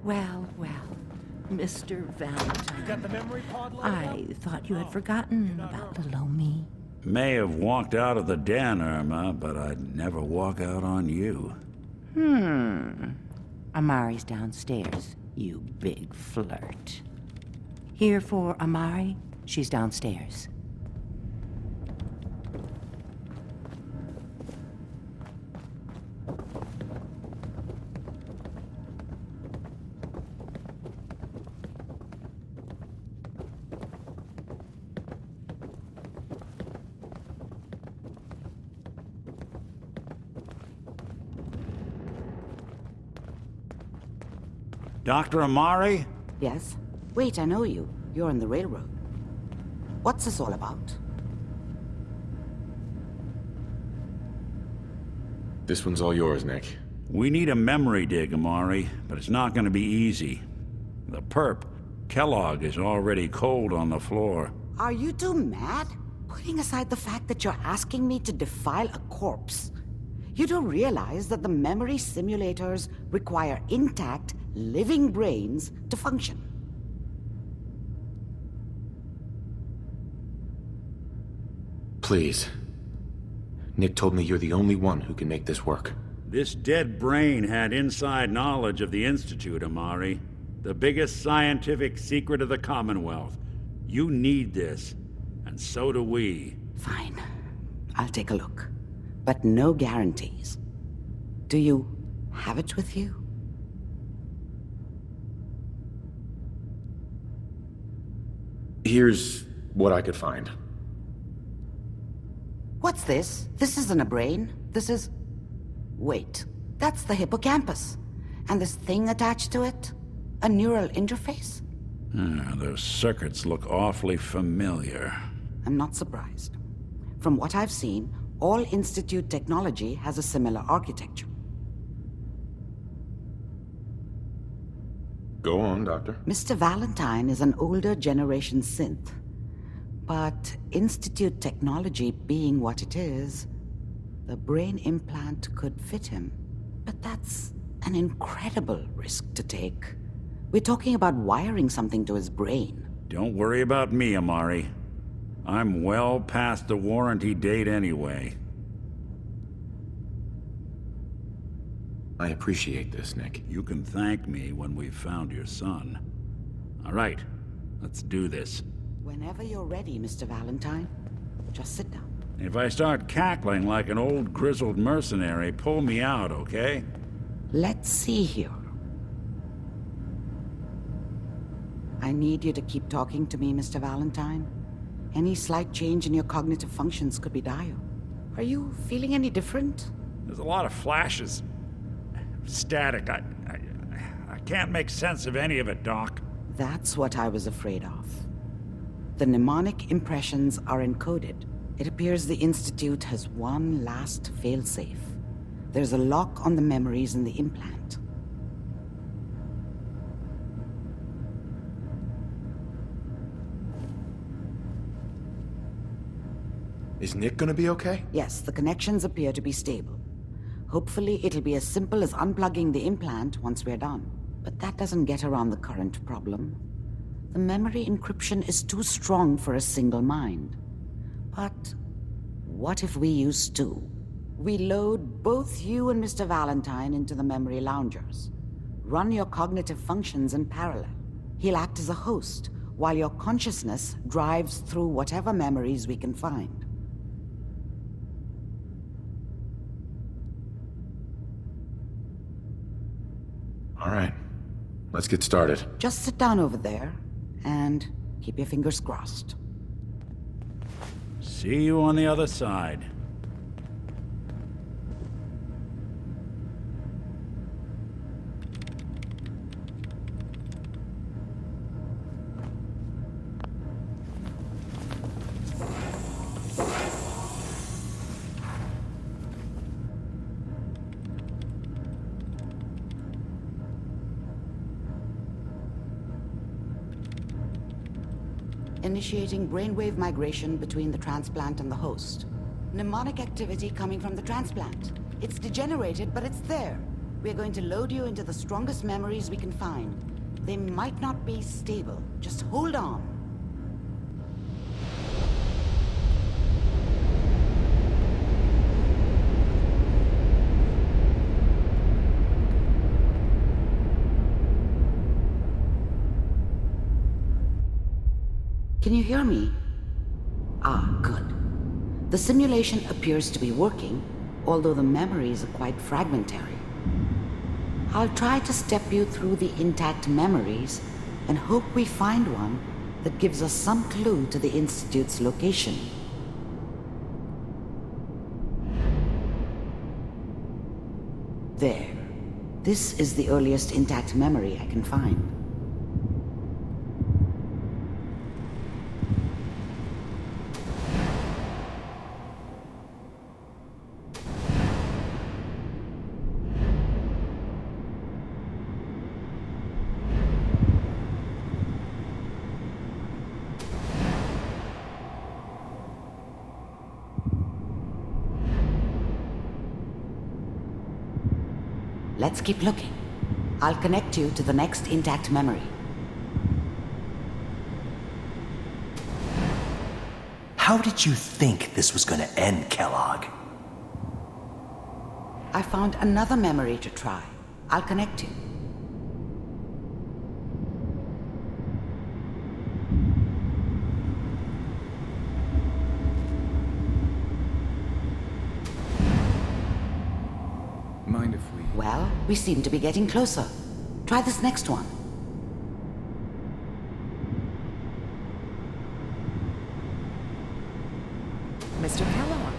Well, Mr. Valentine. You got the memory pod loaded I up? thought you had forgotten about little old me. May have walked out of the den, Irma, but I'd never walk out on you. Amari's downstairs, you big flirt. Here for Amari, she's downstairs. Dr. Amari? Yes? Wait, I know you. You're on the railroad. What's this all about? This one's all yours, Nick. We need a memory dig, Amari, but it's not going to be easy. The perp, Kellogg, is already cold on the floor. Are you two mad? Putting aside the fact that you're asking me to defile a corpse, you do realize that the memory simulators require intact, living brains to function. Please. Nick told me you're the only one who can make this work. This dead brain had inside knowledge of the Institute, Amari. The biggest scientific secret of the Commonwealth. You need this, and so do we. Fine. I'll take a look. But no guarantees. Do you have it with you? Here's what I could find. What's this? This isn't a brain. This is... Wait. That's the hippocampus. And this thing attached to it? A neural interface? Those circuits look awfully familiar. I'm not surprised. From what I've seen, all Institute technology has a similar architecture. Go on, Doctor. Mr. Valentine is an older generation synth. But Institute technology being what it is, the brain implant could fit him. But that's an incredible risk to take. We're talking about wiring something to his brain. Don't worry about me, Amari. I'm well past the warranty date anyway. I appreciate this, Nick. You can thank me when we've found your son. All right, let's do this. Whenever you're ready, Mr. Valentine, just sit down. If I start cackling like an old grizzled mercenary, pull me out, okay? Let's see here. I need you to keep talking to me, Mr. Valentine. Any slight change in your cognitive functions could be dire. Are you feeling any different? There's a lot of flashes. Static. I can't make sense of any of it, Doc. That's what I was afraid of. The mnemonic impressions are encoded. It appears the Institute has one last failsafe. There's a lock on the memories in the implant. Is Nick gonna be okay? Yes, the connections appear to be stable. Hopefully, it'll be as simple as unplugging the implant once we're done. But that doesn't get around the current problem. The memory encryption is too strong for a single mind. But what if we use two? We load both you and Mr. Valentine into the memory loungers. Run your cognitive functions in parallel. He'll act as a host, while your consciousness drives through whatever memories we can find. All right. Let's get started. Just sit down over there, and keep your fingers crossed. See you on the other side. Initiating brainwave migration between the transplant and the host. Mnemonic activity coming from the transplant. It's degenerated, but it's there. We're going to load you into the strongest memories we can find. They might not be stable. Just hold on. Can you hear me? Ah, good. The simulation appears to be working, although the memories are quite fragmentary. I'll try to step you through the intact memories and hope we find one that gives us some clue to the Institute's location. There. This is the earliest intact memory I can find. Let's keep looking. I'll connect you to the next intact memory. How did you think this was gonna end, Kellogg? I found another memory to try. I'll connect you. Mind if we... Well, we seem to be getting closer. Try this next one. Mr. Kellogg,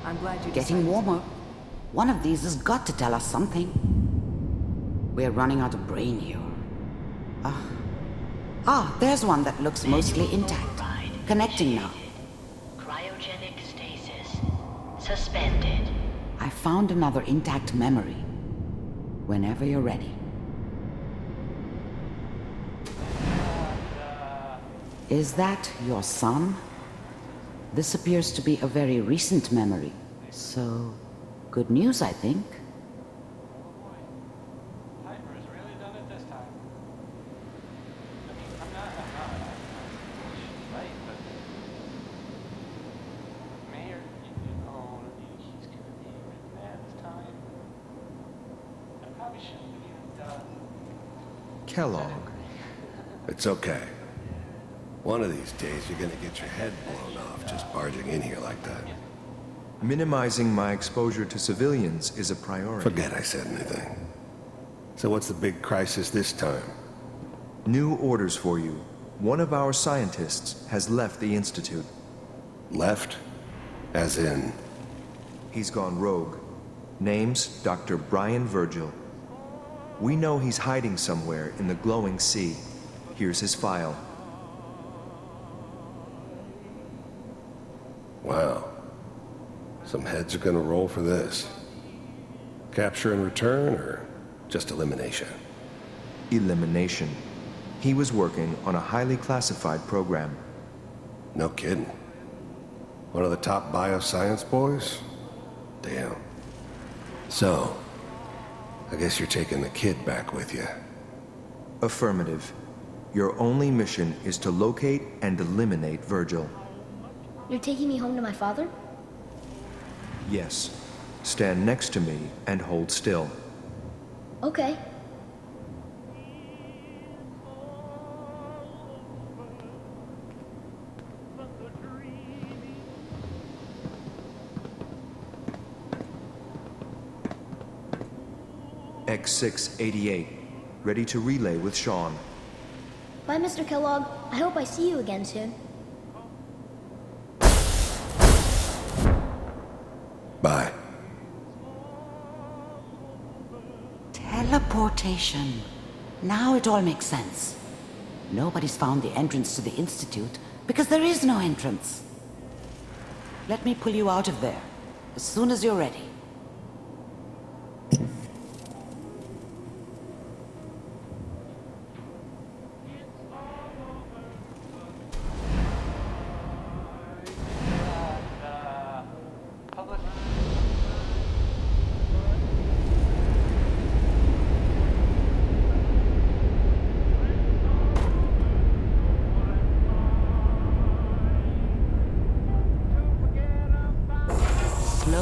I'm glad you Getting decided- warmer. One of these has got to tell us something. We're running out of brain here. There's one that looks mostly intact. Connecting now. Cryogenic stasis. Suspended. I found another intact memory. Whenever you're ready. Is that your son? This appears to be a very recent memory. So, good news, I think. Piper's really done it this time. I mean, I'm not right, but Mayor, he's gonna be really mad this time. I probably shouldn't have even done. Kellogg. It's okay. One of these days you're gonna get your head blown off just barging in here like that. Minimizing my exposure to civilians is a priority. Forget I said anything. So what's the big crisis this time? New orders for you. One of our scientists has left the Institute. Left? As in... He's gone rogue. Name's Dr. Brian Virgil. We know he's hiding somewhere in the glowing sea. Here's his file. Wow. Some heads are gonna roll for this. Capture and return, or just elimination? Elimination. He was working on a highly classified program. No kidding. One of the top bioscience boys? Damn. So, I guess you're taking the kid back with you. Affirmative. Your only mission is to locate and eliminate Virgil. You're taking me home to my father? Yes. Stand next to me and hold still. Okay. X688. Ready to relay with Sean. Bye, Mr. Kellogg. I hope I see you again soon. Bye. Teleportation. Now it all makes sense. Nobody's found the entrance to the Institute because there is no entrance. Let me pull you out of there as soon as you're ready.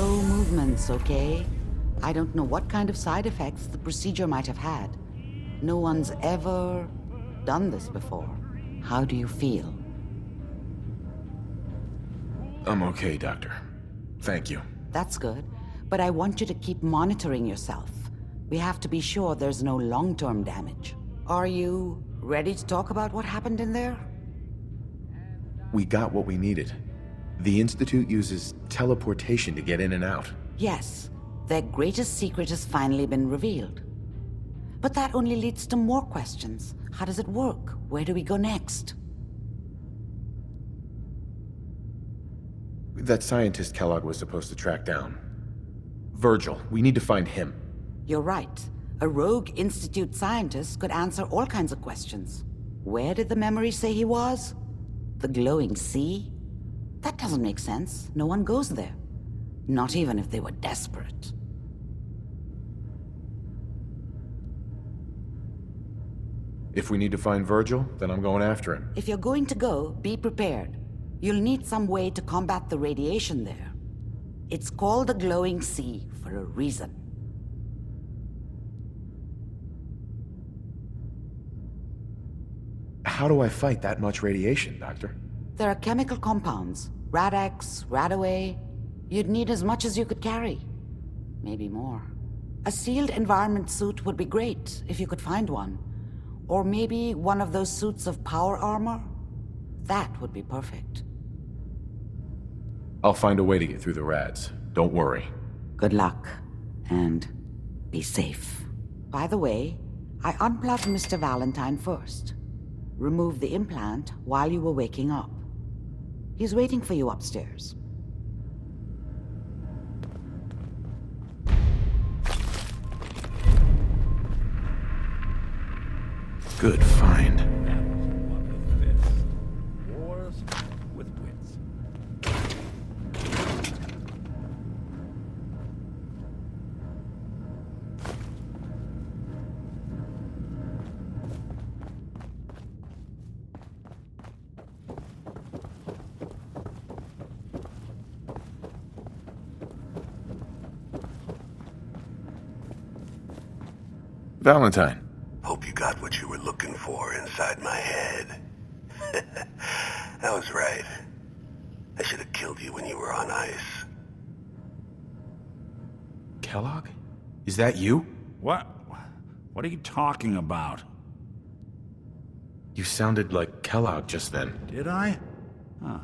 Slow movements, okay? I don't know what kind of side effects the procedure might have had. No one's ever done this before. How do you feel? I'm okay, Doctor. Thank you. That's good, but I want you to keep monitoring yourself. We have to be sure there's no long-term damage. Are you ready to talk about what happened in there? We got what we needed. The Institute uses teleportation to get in and out. Yes, their greatest secret has finally been revealed. But that only leads to more questions. How does it work? Where do we go next? That scientist Kellogg was supposed to track down. Virgil, we need to find him. You're right. A rogue Institute scientist could answer all kinds of questions. Where did the memory say he was? The glowing sea? That doesn't make sense. No one goes there. Not even if they were desperate. If we need to find Virgil, then I'm going after him. If you're going to go, be prepared. You'll need some way to combat the radiation there. It's called the glowing sea for a reason. How do I fight that much radiation, Doctor? There are chemical compounds. Rad-X, Radaway. You'd need as much as you could carry. Maybe more. A sealed environment suit would be great, if you could find one. Or maybe one of those suits of power armor? That would be perfect. I'll find a way to get through the rads. Don't worry. Good luck. And be safe. By the way, I unplugged Mr. Valentine first. Removed the implant while you were waking up. He's waiting for you upstairs. Good find. Wars with wits. Valentine. Hope you got what you were looking for inside my head. I was right. I should have killed you when you were on ice. Kellogg? Is that you? What? What are you talking about? You sounded like Kellogg just then. Did I? Huh.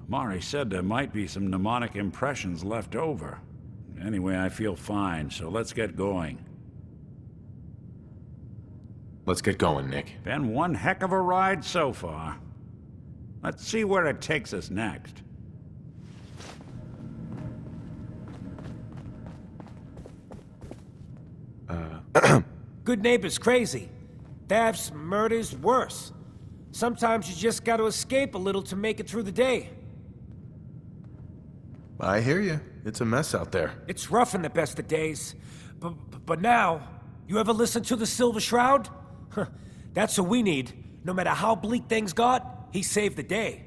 Amari said there might be some mnemonic impressions left over. Anyway, I feel fine, so let's get going. Let's get going, Nick. Been one heck of a ride so far. Let's see where it takes us next. Good neighbors crazy. Thefts, murders, worse. Sometimes you just gotta escape a little to make it through the day. I hear you. It's a mess out there. It's rough in the best of days. But now, you ever listen to the Silver Shroud? Huh, that's what we need. No matter how bleak things got, he saved the day.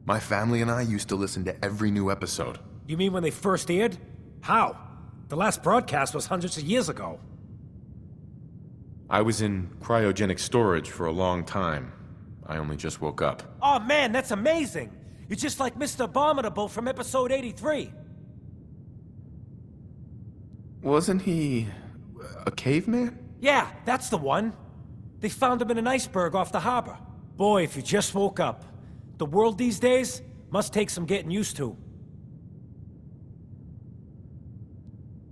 My family and I used to listen to every new episode. You mean when they first aired? How? The last broadcast was hundreds of years ago. I was in cryogenic storage for a long time. I only just woke up. Oh man, that's amazing! You're just like Mr. Abominable from episode 83. Wasn't he a caveman? Yeah, that's the one. They found him in an iceberg off the harbor. Boy, if you just woke up. The world these days must take some getting used to.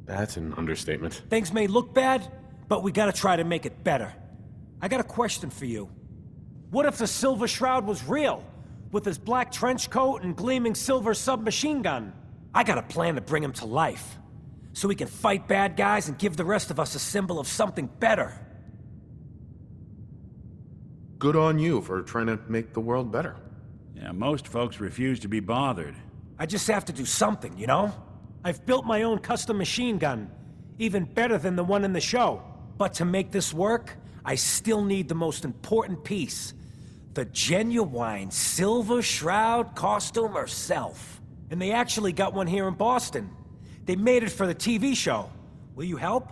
That's an understatement. Things may look bad, but we gotta try to make it better. I got a question for you. What if the Silver Shroud was real? With his black trench coat and gleaming silver submachine gun? I got a plan to bring him to life. So we can fight bad guys and give the rest of us a symbol of something better. Good on you for trying to make the world better. Yeah, most folks refuse to be bothered. I just have to do something, you know? I've built my own custom machine gun, even better than the one in the show. But to make this work, I still need the most important piece. The genuine Silver Shroud costume herself. And they actually got one here in Boston. They made it for the TV show. Will you help?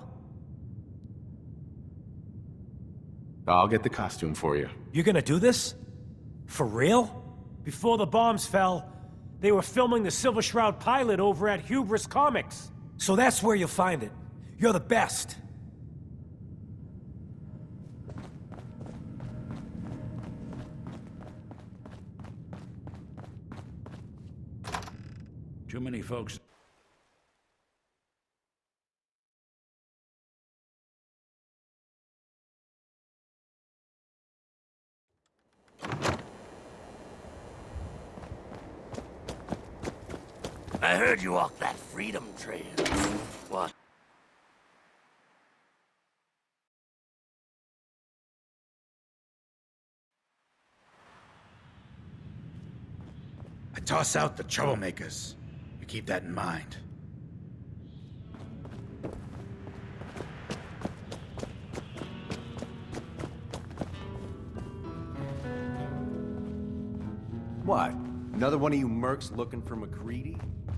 I'll get the costume for you. You're gonna do this? For real? Before the bombs fell, they were filming the Silver Shroud pilot over at Hubris Comics. So that's where you'll find it. You're the best. Too many folks. I heard you walked that freedom trail. What? I toss out the troublemakers. You keep that in mind. What? Another one of you mercs looking for McCready?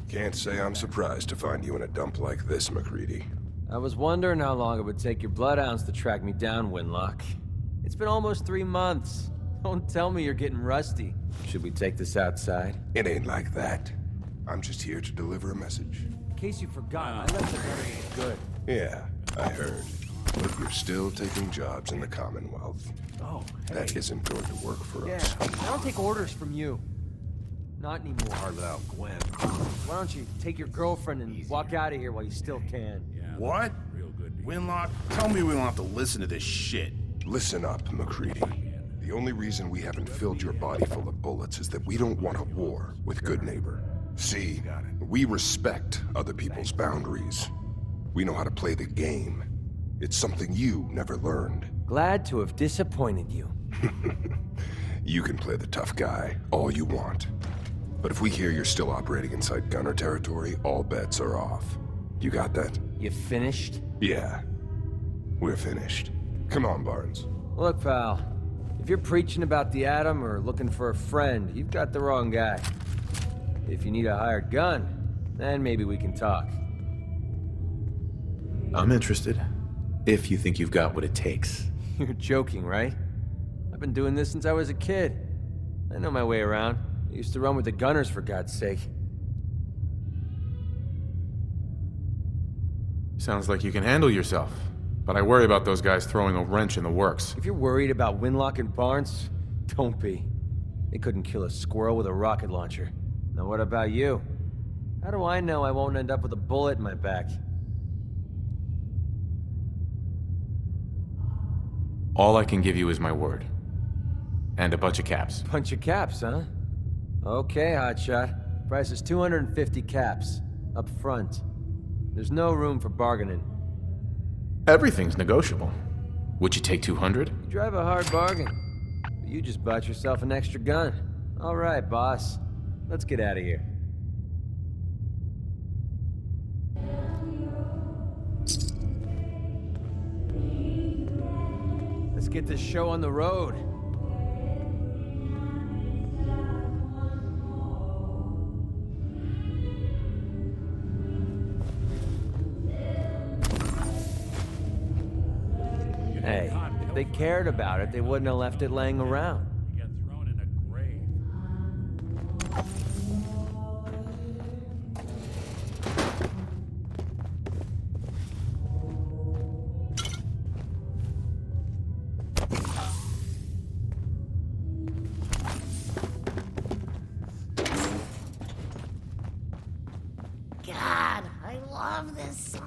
Can't say I'm surprised to find you in a dump like this, McCready. I was wondering how long it would take your bloodhounds to track me down, Winlock. It's been almost 3 months. Don't tell me you're getting rusty. Should we take this outside? It ain't like that. I'm just here to deliver a message. In case you forgot, I left the very good. Yeah, I heard. But you're still taking jobs in the Commonwealth. Oh, hey. That isn't going to work for us. I don't take orders from you. Not anymore. Harlow, Gwen. Why don't you take your girlfriend and walk out of here while you still can? What? Real good. Winlock, tell me we don't have to listen to this shit. Listen up, McCready. The only reason we haven't filled your body full of bullets is that we don't want a war with Good Neighbor. See, we respect other people's boundaries. We know how to play the game. It's something you never learned. Glad to have disappointed you. You can play the tough guy all you want. But if we hear you're still operating inside Gunner territory, all bets are off. You got that? You finished? Yeah. We're finished. Come on, Barnes. Look, pal. If you're preaching about the atom or looking for a friend, you've got the wrong guy. If you need a hired gun, then maybe we can talk. I'm interested. If you think you've got what it takes. You're joking, right? I've been doing this since I was a kid. I know my way around. I used to run with the gunners, for God's sake. Sounds like you can handle yourself. But I worry about those guys throwing a wrench in the works. If you're worried about Winlock and Barnes, don't be. They couldn't kill a squirrel with a rocket launcher. Now what about you? How do I know I won't end up with a bullet in my back? All I can give you is my word. And a bunch of caps. Bunch of caps, huh? Okay, hotshot. Price is 250 caps. Up front. There's no room for bargaining. Everything's negotiable. Would you take 200? You drive a hard bargain. But you just bought yourself an extra gun. All right, boss. Let's get out of here. Let's get this show on the road. Hey, if they cared about it, they wouldn't have left it laying around. You get thrown in a grave. God, I love this song.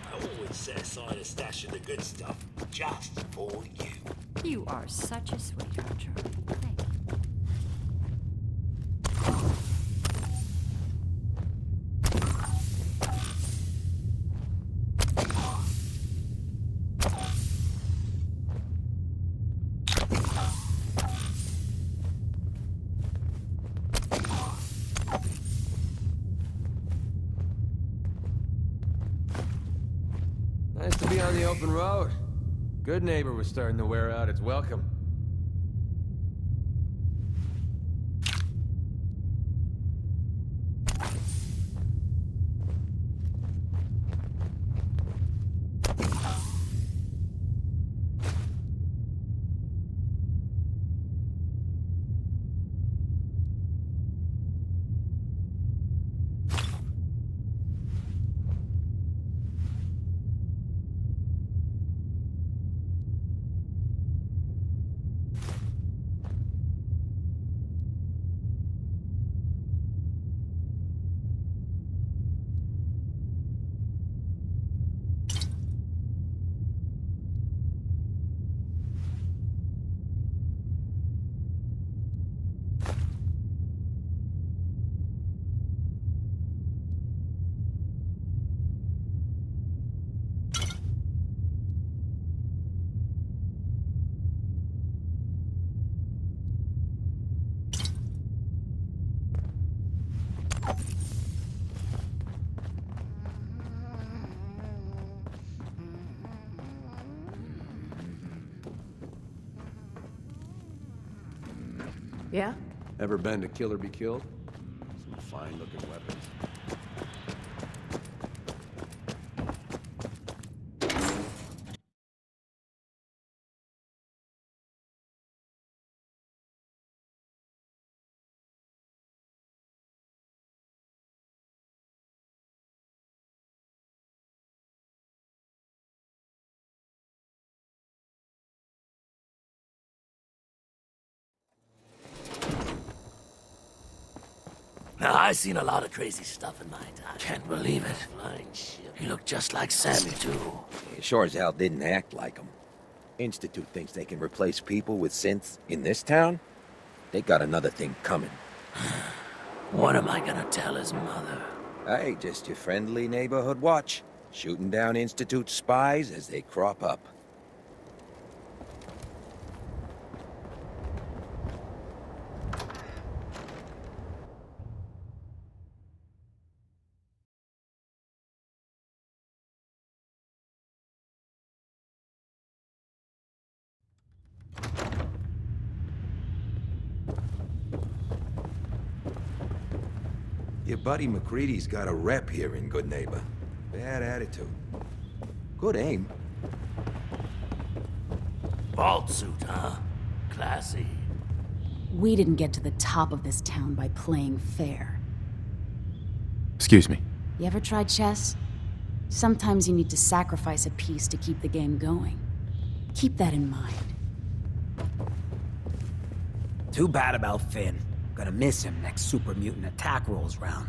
I always set aside a stash of the good stuff just for you. You are such a sweetheart, Charlie. Thank you. Nice to be on the open road. Good neighbor was starting to wear out its welcome. Yeah? Ever been to Kill or Be Killed? Some fine-looking weapons. Now, I've seen a lot of crazy stuff in my time. Can't believe it. Flying ship. He looked just like Sammy, too. He sure as hell didn't act like him. Institute thinks they can replace people with synths in this town? They got another thing coming. What am I gonna tell his mother? Hey, just your friendly neighborhood watch. Shooting down Institute spies as they crop up. Your buddy McCready's got a rep here in Good Neighbor. Bad attitude. Good aim. Vault suit, huh? Classy. We didn't get to the top of this town by playing fair. Excuse me. You ever tried chess? Sometimes you need to sacrifice a piece to keep the game going. Keep that in mind. Too bad about Finn. Gonna miss him next super mutant attack rolls round.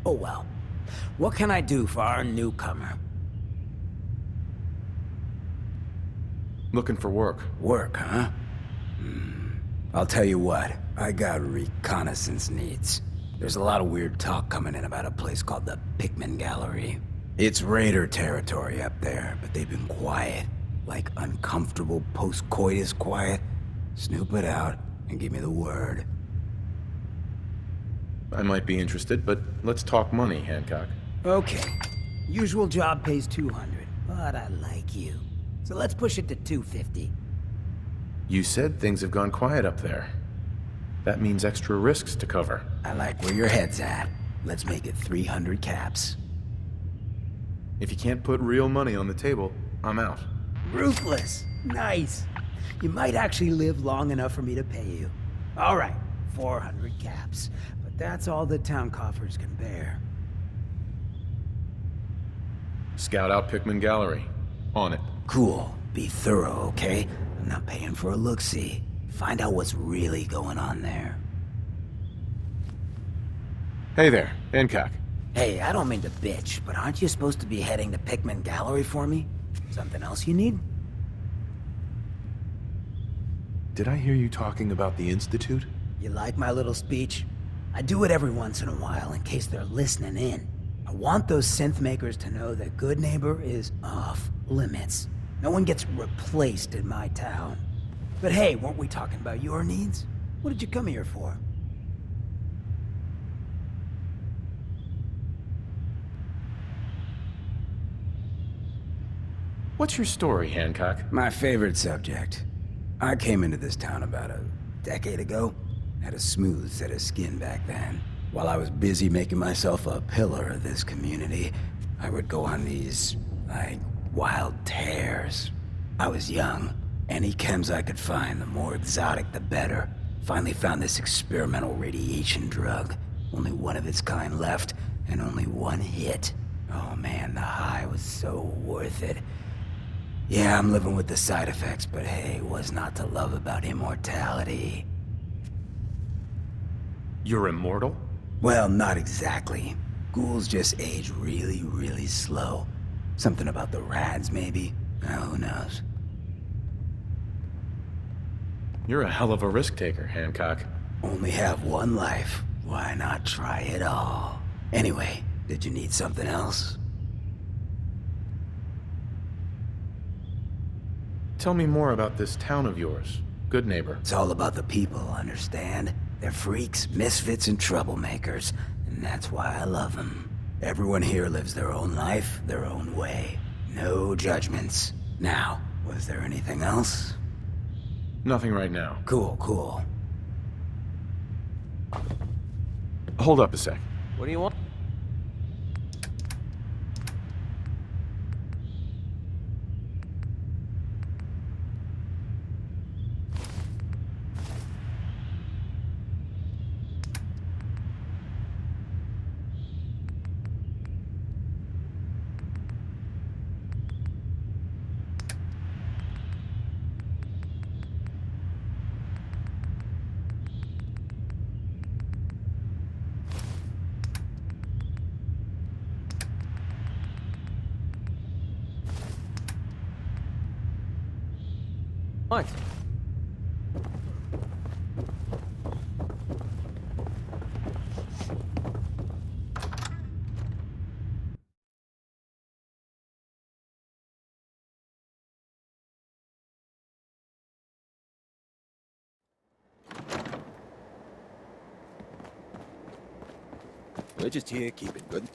Oh well. What can I do for our newcomer? Looking for work. Work, huh? I'll tell you what, I got reconnaissance needs. There's a lot of weird talk coming in about a place called the Pikmin Gallery. It's Raider territory up there, but they've been quiet. Like uncomfortable post-coitus quiet. Snoop it out and give me the word. I might be interested, but let's talk money, Hancock. Okay. Usual job pays 200, but I like you. So let's push it to 250. You said things have gone quiet up there. That means extra risks to cover. I like where your head's at. Let's make it 300 caps. If you can't put real money on the table, I'm out. Ruthless. Nice. You might actually live long enough for me to pay you. All right, 400 caps. But that's all the town coffers can bear. Scout out Pikmin Gallery. On it. Cool. Be thorough, okay? I'm not paying for a look-see. Find out what's really going on there. Hey there, Hancock. Hey, I don't mean to bitch, but aren't you supposed to be heading to Pikmin Gallery for me? Something else you need? Did I hear you talking about the Institute? You like my little speech? I do it every once in a while in case they're listening in. I want those synth makers to know that Good Neighbor is off limits. No one gets replaced in my town. But hey, weren't we talking about your needs? What did you come here for? What's your story, Hancock? My favorite subject. I came into this town about a decade ago. Had a smooth set of skin back then. While I was busy making myself a pillar of this community, I would go on these, like, wild tears. I was young. Any chems I could find, the more exotic the better. Finally found this experimental radiation drug. Only one of its kind left, and only one hit. Oh man, the high was so worth it. Yeah, I'm living with the side effects, but hey, what's not to love about immortality? You're immortal? Well, not exactly. Ghouls just age really, really slow. Something about the rads, maybe? Who knows? You're a hell of a risk taker, Hancock. Only have one life. Why not try it all? Anyway, did you need something else? Tell me more about this town of yours, Good Neighbor. It's all about the people, understand? They're freaks, misfits, and troublemakers, and that's why I love them. Everyone here lives their own life, their own way. No judgments. Now, was there anything else? Nothing right now. Cool, cool. Hold up a sec. What do you want? What? We're just here keeping good.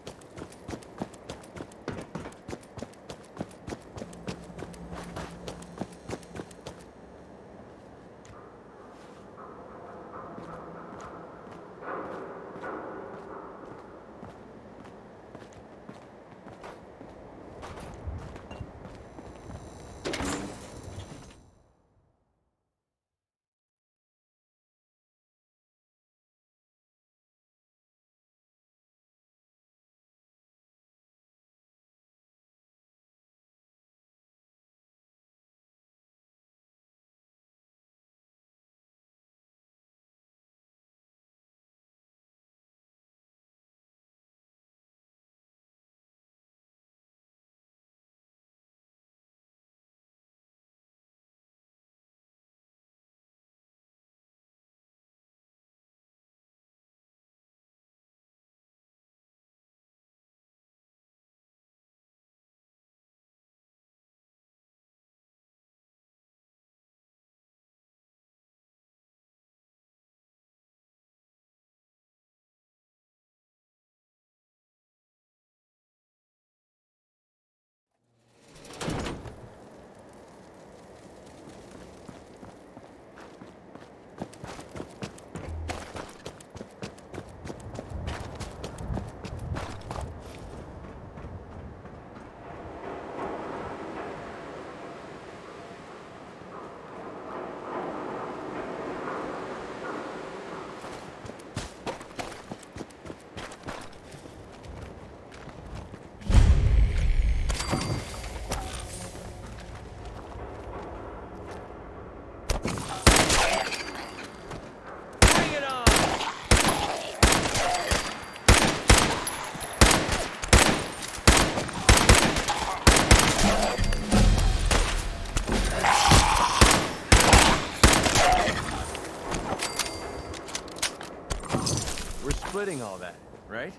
Splitting all that, right?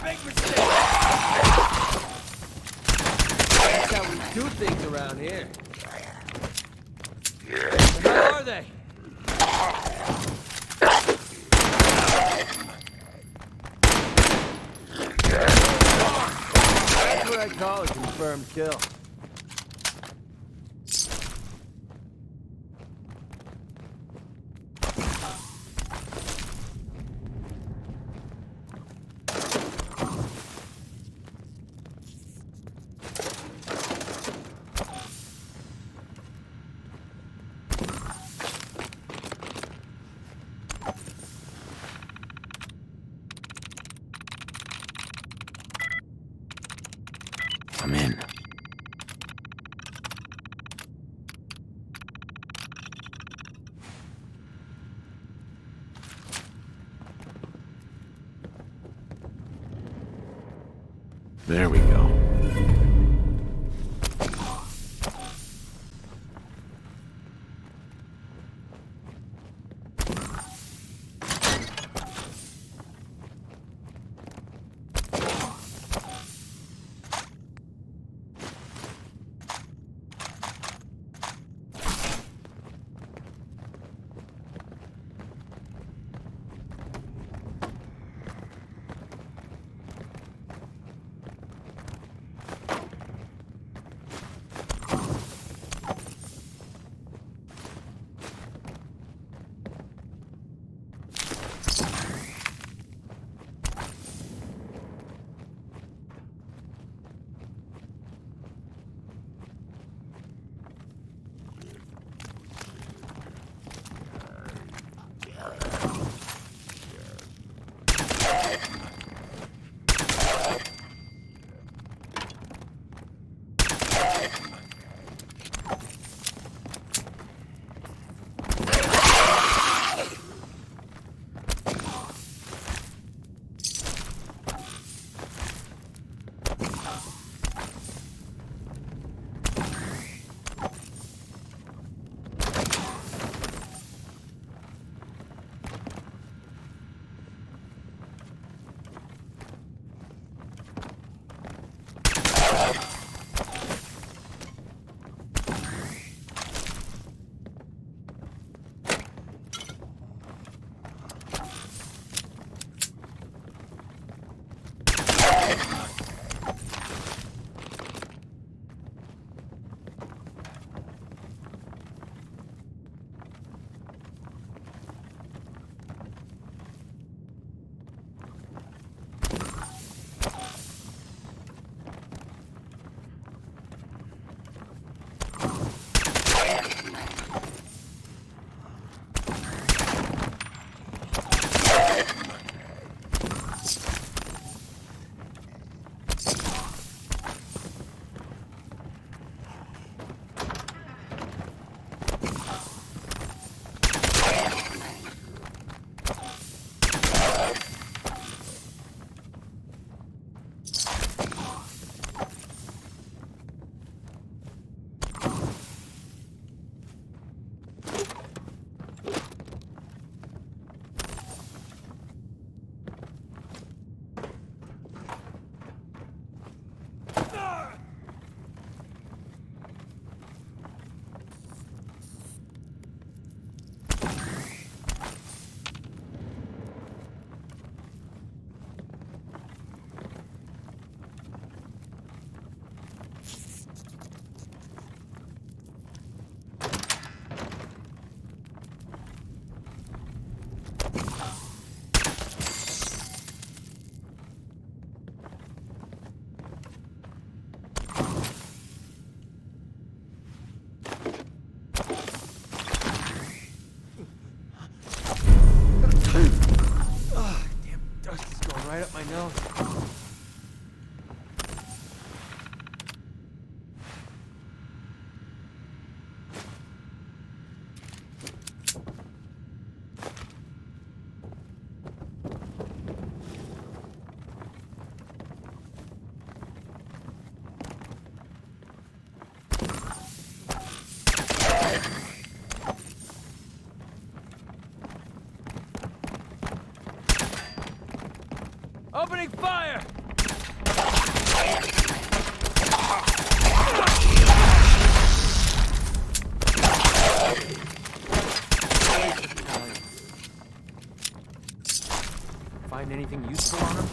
Big mistake! That's how we do things around here. Where are they? That's what I call a confirmed kill. I'm in. There we go. Right up my nose. Open Opening fire! Find anything useful on him?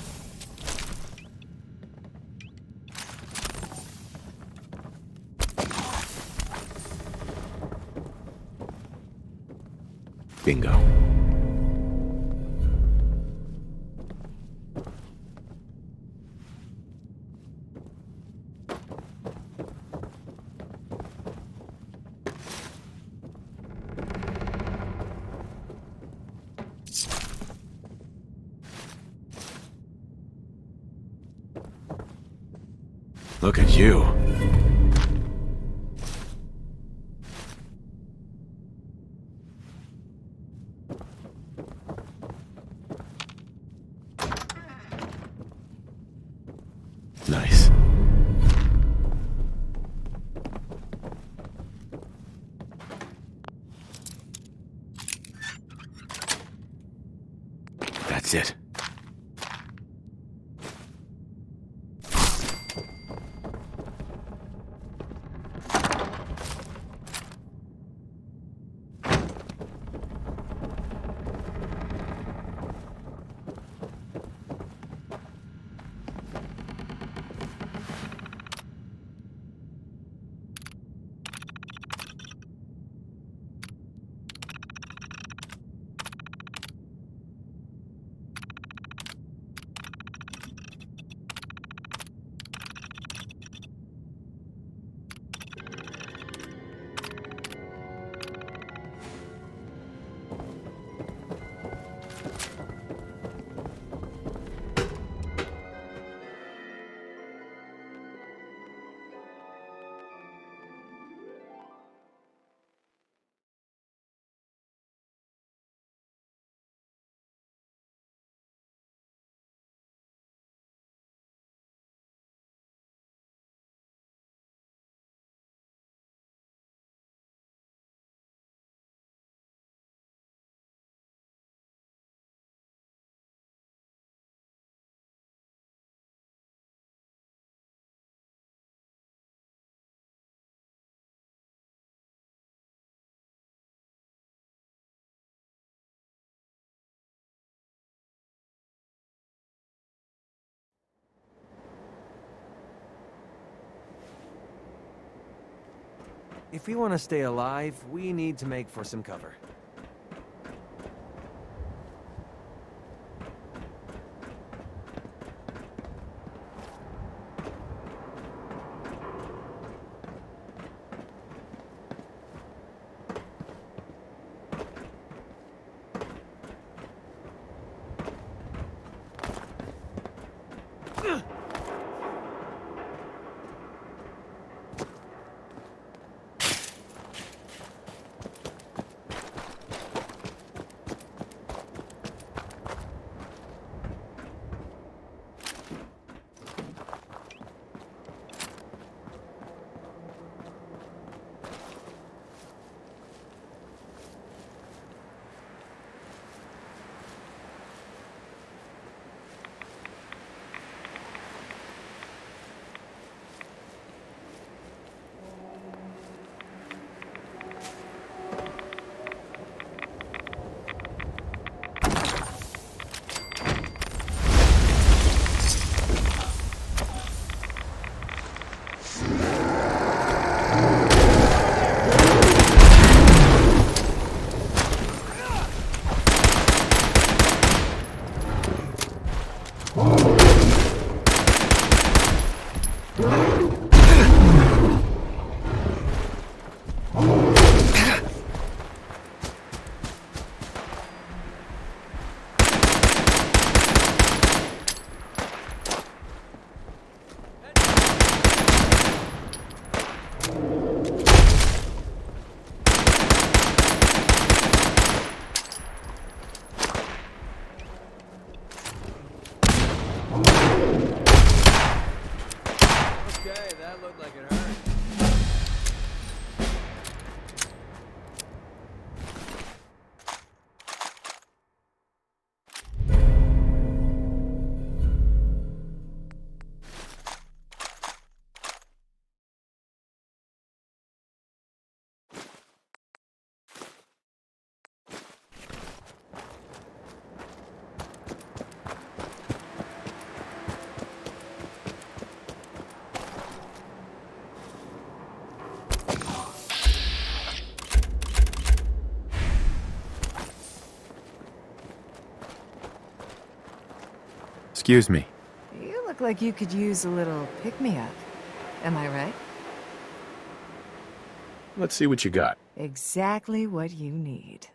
Bingo. Look at you. Nice. That's it. If we want to stay alive, we need to make for some cover. Excuse me. You look like you could use a little pick-me-up. Am I right? Let's see what you got. Exactly what you need.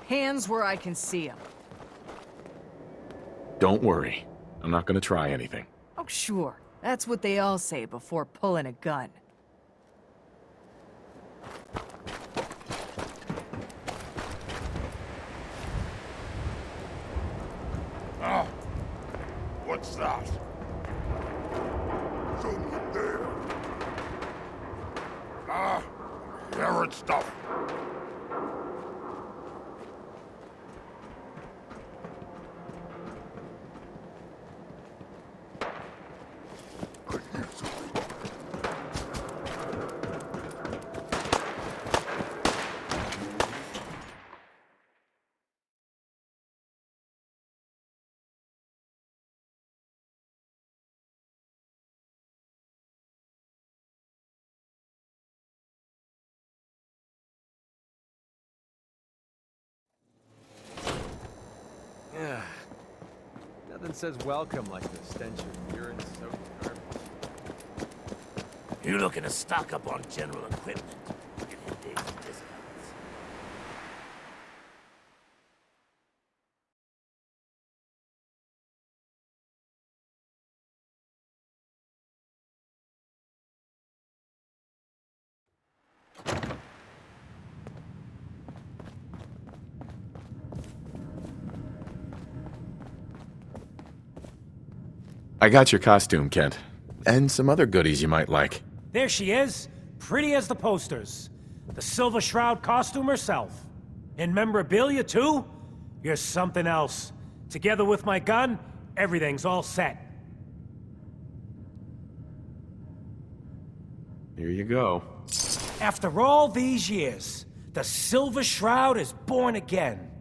Hands where I can see them. Don't worry. I'm not gonna try anything. Oh, sure. That's what they all say before pulling a gun. Ah! What's that? Someone there. Ah! Hearing stuff. Yeah. Nothing says welcome like the stench of urine-soaked garbage. You looking to stock up on general equipment? Get your days discounts. I got your costume, Kent. And some other goodies you might like. There she is, pretty as the posters. The Silver Shroud costume herself. And memorabilia, too? You're something else. Together with my gun, everything's all set. Here you go. After all these years, the Silver Shroud is born again.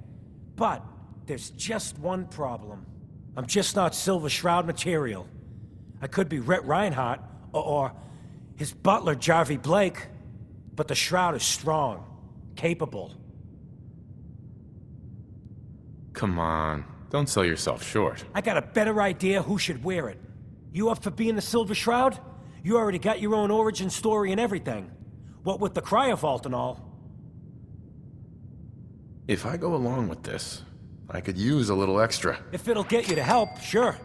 But there's just one problem. I'm just not Silver Shroud material. I could be Rhett Reinhardt, or his butler, Jarvie Blake, but the Shroud is strong, capable. Come on, don't sell yourself short. I got a better idea who should wear it. You up for being the Silver Shroud? You already got your own origin story and everything. What with the cryovault and all. If I go along with this, I could use a little extra. If it'll get you to help, sure.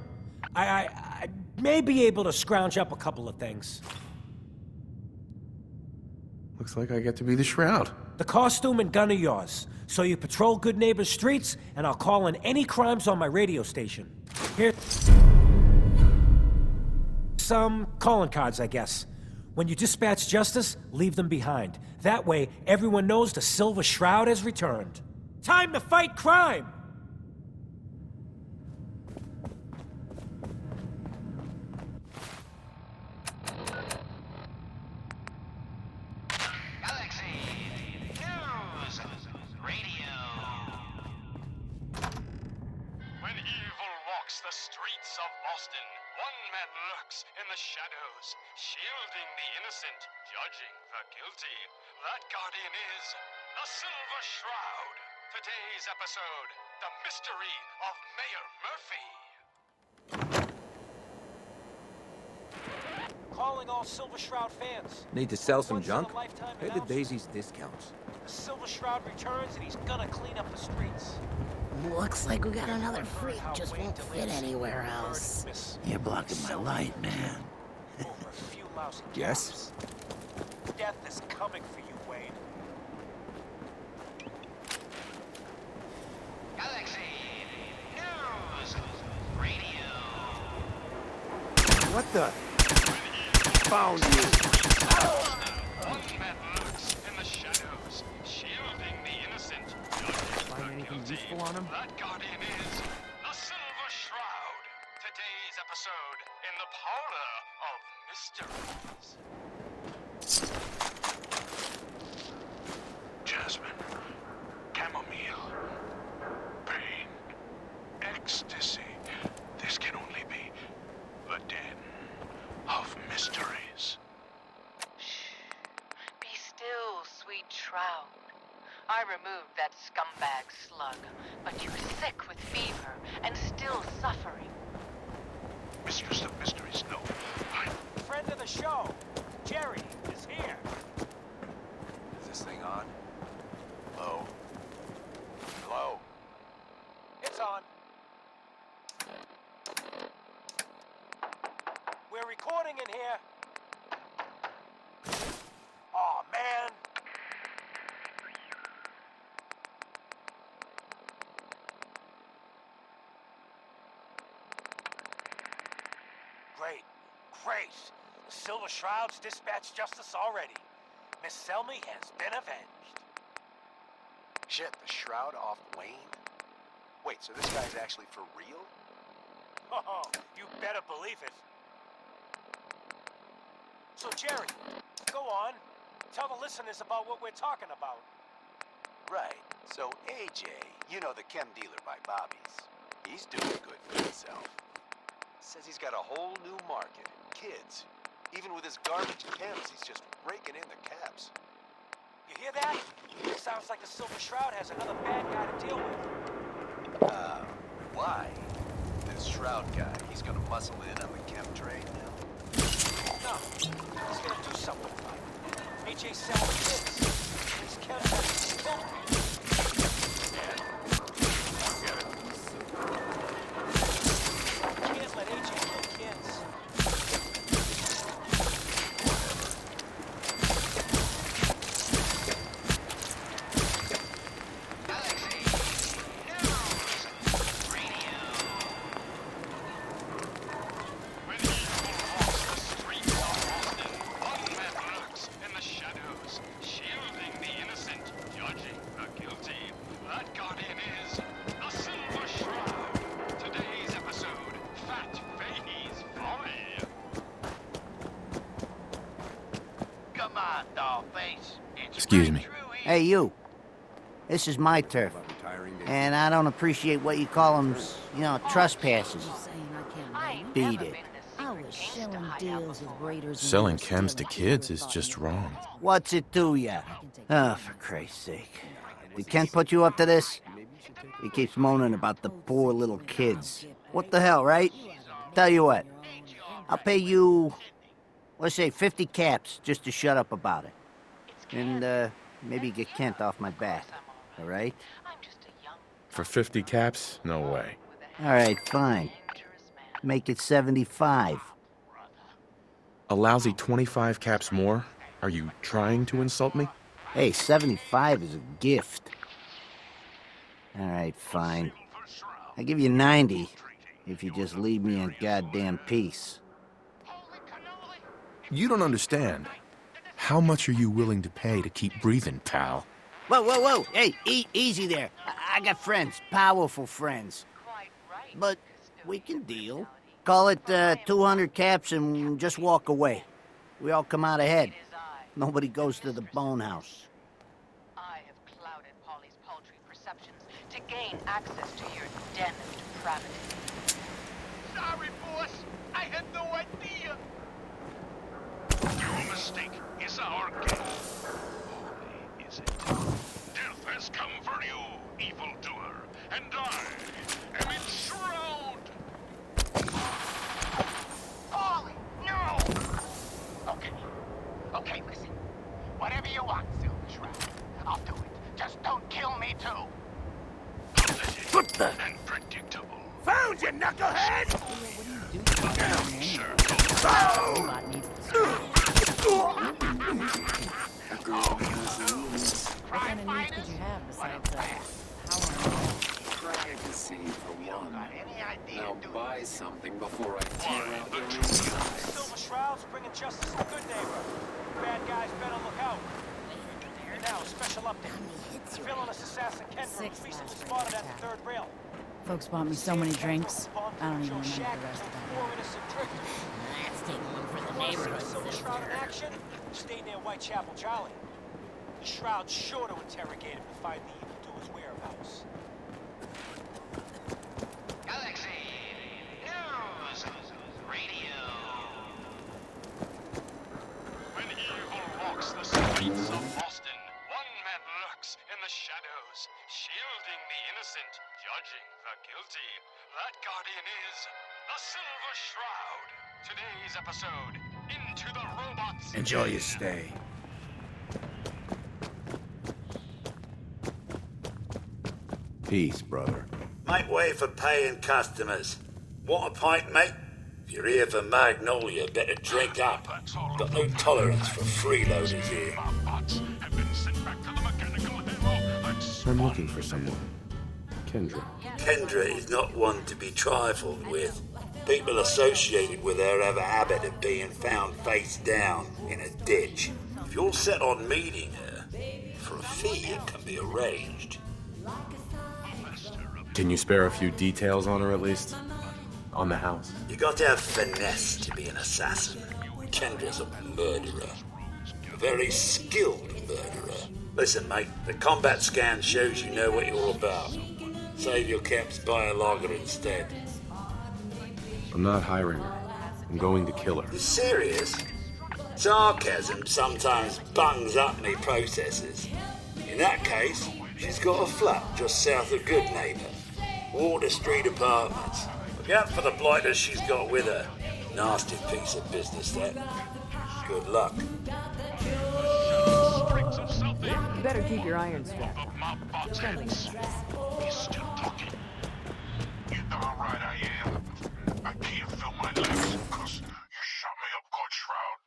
I may be able to scrounge up a couple of things. Looks like I get to be the Shroud. The costume and gun are yours, so you patrol Good Neighbor's streets, and I'll call in any crimes on my radio station. Here... some calling cards, I guess. When you dispatch justice, leave them behind. That way, everyone knows the Silver Shroud has returned. Time to fight crime! The streets of Boston, one man lurks in the shadows, shielding the innocent, judging the guilty. That guardian is the Silver Shroud. Today's episode, the mystery of Mayor Murphy. Calling all Silver Shroud fans. Need to sell some junk? Pay the Daisies discounts. The Silver Shroud returns and he's gonna clean up the streets. Looks like we got another freak, just won't fit anywhere else. You're blocking my light, man. Yes? Death is coming for you, Wayne. Galaxy News Radio. What the? Found you. One man lurks in the shadows, shielding the innocent. Find anything useful on him? That guardian is the Silver Shroud. Today's episode in the Parlor of Mysteries. Jasmine, chamomile, pain, ecstasy. This can only be the den of mysteries. Be still, sweet Shroud. I removed that scumbag slug, but you're sick with fever and still suffering. Mistress of Mysteries, no. Friend of the show, Jerry, is here. Is this thing on? Hello? Hello? It's on. We're recording in here. Aw, man. Great. Great. The Silver Shroud's dispatched justice already. Miss Selmy has been avenged. Shit, the Shroud off Wayne? Wait, so this guy's actually for real? Oh, you better believe it. So, Jerry, go on. Tell the listeners about what we're talking about. Right. So AJ, you know the chem dealer by Bobby's. He's doing good for himself. Says he's got a whole new market. Kids. Even with his garbage chems, he's just raking in the caps. You hear that? Sounds like the Silver Shroud has another bad guy to deal with. Why? This Shroud guy, he's gonna muscle in on the chem trade now? No, he's gonna do something about it. AJ's selling kids. These chems have to be filtered. Can't let AJ kill kids. Excuse me. Hey, you. This is my turf. And I don't appreciate what you call them, trespasses. Beat it. I was selling deals with raiders. Selling chems to kids is just wrong. What's it to ya? Oh, for Christ's sake. Did Kent put you up to this? He keeps moaning about the poor little kids. What the hell, right? Tell you what. I'll pay you, let's say 50 caps just to shut up about it. And, maybe get Kent off my back. All right? For 50 caps? No way. All right, fine. Make it 75. A lousy 25 caps more? Are you trying to insult me? Hey, 75 is a gift. All right, fine. I give you 90 if you just leave me in goddamn peace. You don't understand. How much are you willing to pay to keep breathing, pal? Whoa, whoa, whoa! Hey, easy there. I got friends, powerful friends. But we can deal. Call it 200 caps and just walk away. We all come out ahead. Nobody goes to the bone house. I have clouded Polly's paltry perceptions to gain access to your den of depravity. Sorry, boss. I had no idea. Your mistake is our gift. Only is it. Death has come for you, evildoer, and I am its shroud. Polly, no! Okay, listen. Whatever you want, Silver Shroud. I'll do it. Just don't kill me, too. around, you knucklehead! What kind of needs could you have besides Privacy for one. Now buy something before I tear out your insides. Silver Shroud's bringing justice to Good Neighbor. Bad guys better look out. Now, special update. Villainous assassin Kendra was recently spotted at the third rail. Folks bought me so many drinks, I don't even remember the rest of that. Let's take one for the neighborhood. Silver Shroud in action? Stayed near Whitechapel Charlie. The Shroud's sure to interrogate him to find the evildoer's whereabouts. Galaxy News Radio. When evil walks the streets of Boston, one man lurks in the shadows, shielding the innocent, judging the guilty. That guardian is the Silver Shroud. Today's episode, Into the Robots. Enjoy your stay. Peace, brother. Make way for paying customers. Want a pint, mate? If you're here for Magnolia, better drink up. Got no tolerance for freeloaders here. I'm looking for someone. Kendra. Kendra is not one to be trifled with. People associated with her have a habit of being found face down in a ditch. If you're set on meeting her, for a fee it can be arranged. Can you spare a few details on her at least? On the house? You got to have finesse to be an assassin. Kendra's a murderer. A very skilled murderer. Listen, mate, the combat scan shows you know what you're about. Save your caps, buy a lager instead. I'm not hiring her. I'm going to kill her. You serious? Sarcasm sometimes bungs up me processes. In that case, she's got a flat just south of Good Neighbor. Water Street Apartments. Look out for the blighters she's got with her. Nasty piece of business, that. Good luck. You better keep your iron strapped. He's still talking. You darn right I am. I can't feel my legs because you shot me up good, Shroud.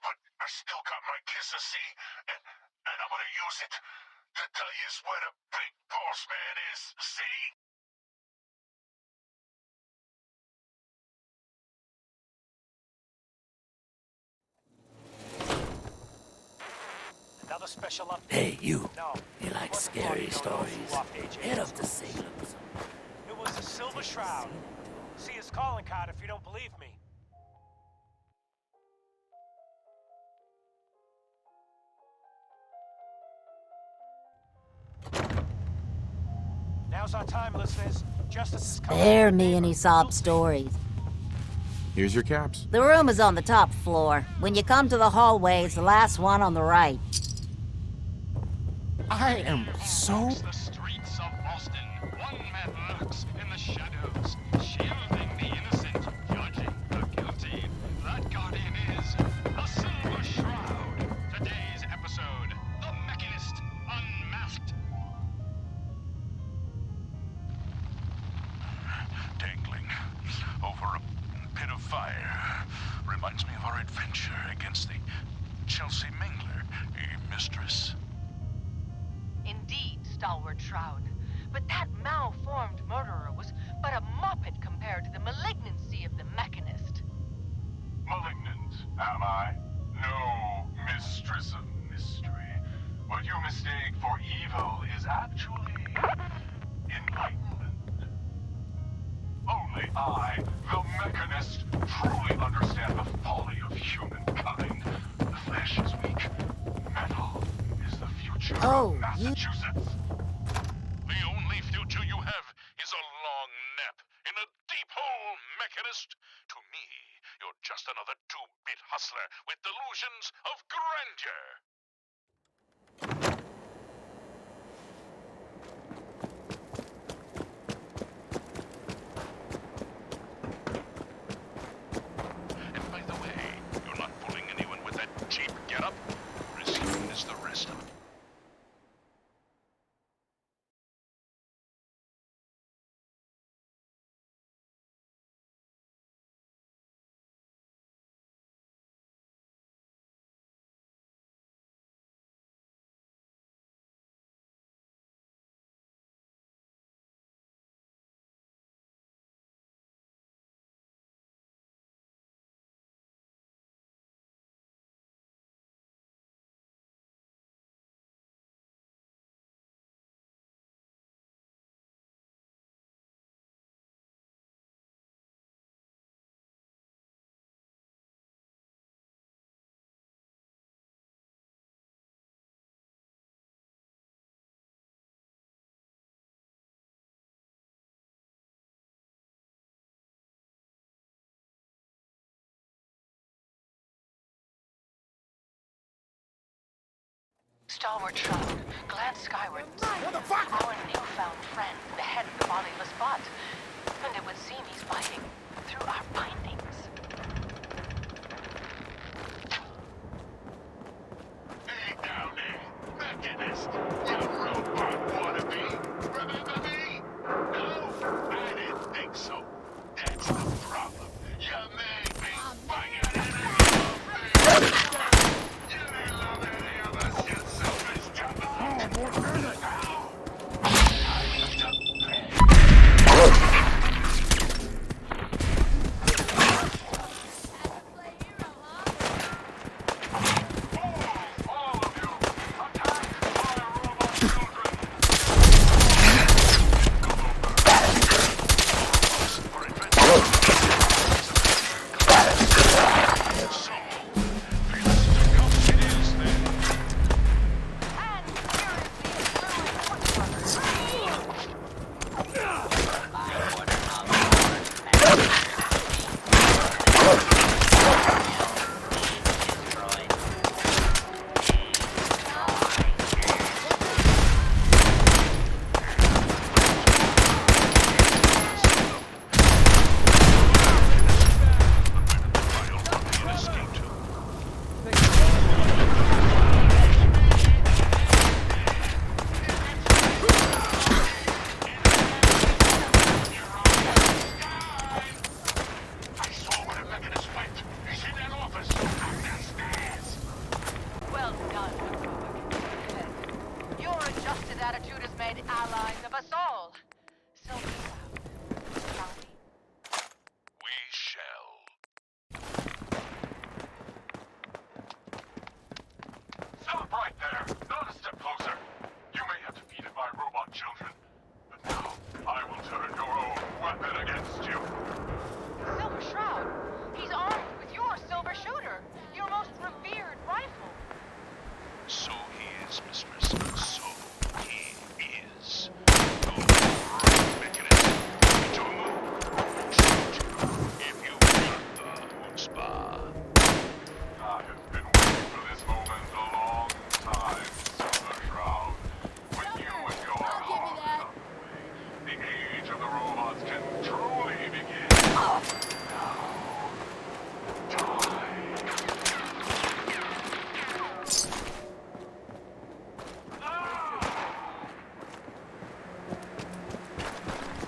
But I still got my kiss of sea, and I'm gonna use it to tell you where the big boss man is, see? Another special update. Hey, you. No. You like scary stories? Head up to Salem. It was the Silver Shroud. See his calling card if you don't believe me. Now's our time, listeners. Justice is coming. Spare me any sob stories. Here's your caps. The room is on the top floor. When you come to the hallway, it's the last one on the right. I am so... The streets of Boston. One man lurks in the shadows, shielding the innocent, judging the guilty. That guardian is the Silver Shroud. Today's episode, The Mechanist Unmasked. Dangling over a pit of fire reminds me of our adventure against the Chelsea Mingler, mistress. Indeed, stalwart Shroud. But that malformed murderer was but a muppet compared to the malignancy of the Mechanist. Malignant, am I? No, mistress of mystery. What you mistake for evil is actually enlightenment. Only I, the Mechanist, truly understand the folly of humankind. The flesh is weak. Metal is the future of Massachusetts. The only future you have is a long nap in a deep hole, Mechanist. To me, you're just another two-bit hustler with delusions of grandeur. Stalwart Shroud, glance skyward. What the fuck? Our newfound friend, the head of the bodiless bot. And it would seem he's biting through our bindings. Hey, Downey, Mechanist, you robot wannabe. Remember me? No, I didn't think so. That's the problem. You made me fucking enemy of me. You didn't love any of us, you selfish jabba. Well done, Republic. Your adjusted attitude has made allies of us all. Silver Shroud, shall we? We shall. Stop right there! Not a step closer! You may have defeated my robot children, but now I will turn your own weapon against you. Silver Shroud, he's armed with your silver shooter, your most revered rifle. So he is, mistress. So he is. Go right, Mechanist. Shoot if you've got the chutzpah. I have been waiting for this moment a long time, Silver Shroud. When you and your heart out the way, the age of the robots can truly begin. Now, die.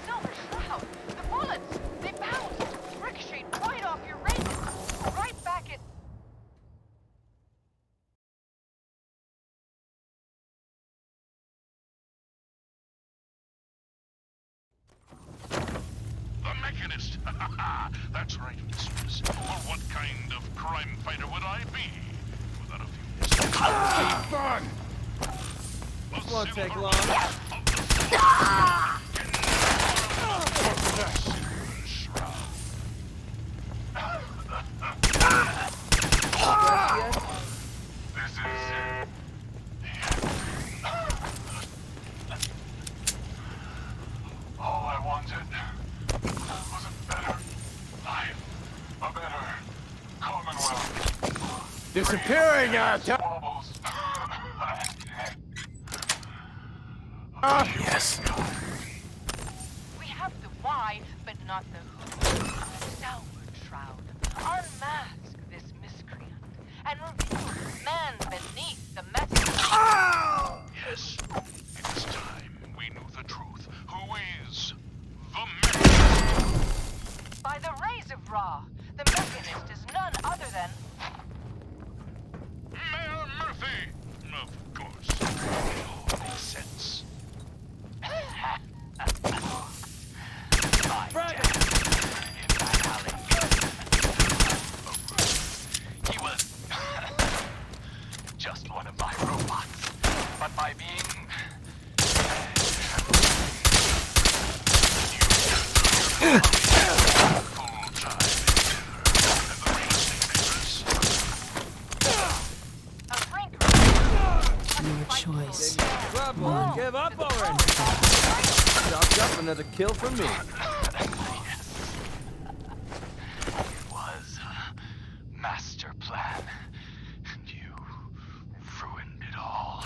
Silver Shroud, the bullets, they bounced, ricocheted right off your razor, right back at... The Mechanist! That's right, mistress. Well, what kind of crime fighter would I be without a few fun! This won't take long. This is... All I wanted was a better life, a better Commonwealth. Disappearing, Wobbles. Yes. We have the why, but not the who. Stalwart Shroud, unmask this miscreant, and reveal the man beneath the metal. Yes, it is time we knew the truth. Who is the Mechanist? By the rays of Ra, the Mechanist is none other than... Mayor Murphy! Of course. It all makes sense. He was just one of my robots, but by being Your choice. Come on, give up already. Chopped up another kill for me. It was a master plan, and you ruined it all.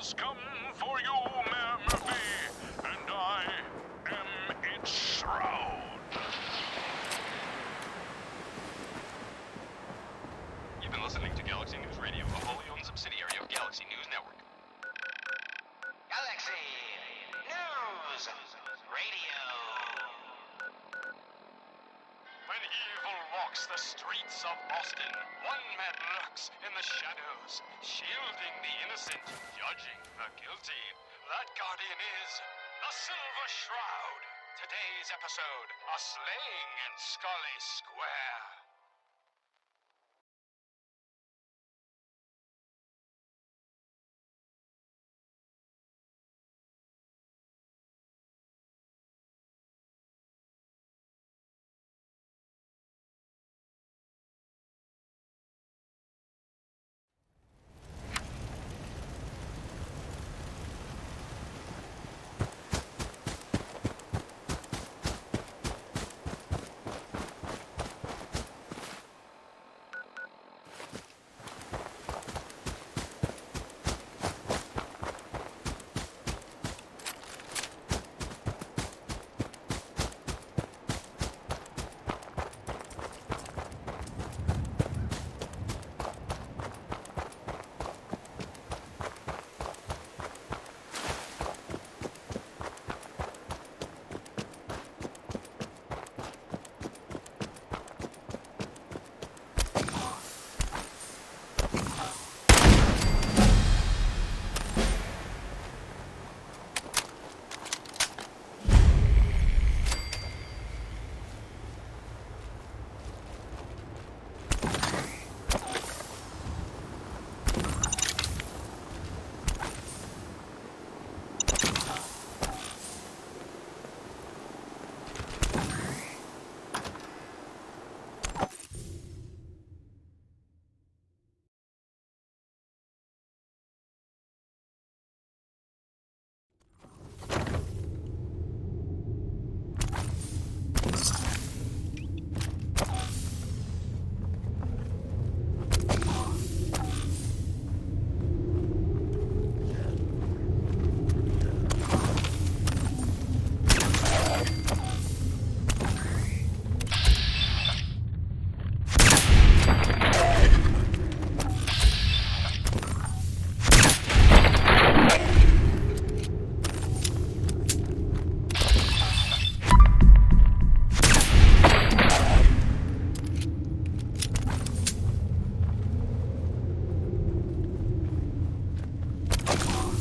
has come for you, Mayor Murphy, and I am its shroud. You've been listening to Galaxy News Radio, a wholly owned subsidiary of Galaxy News Network. Galaxy News Radio. When evil walks the streets of Boston, one man lurks in the shadows, shielding the innocent, judging the guilty. That guardian is the Silver Shroud. Today's episode, a slaying in Scully Square.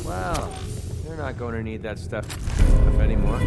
Well, you're not going to need that stuff anymore.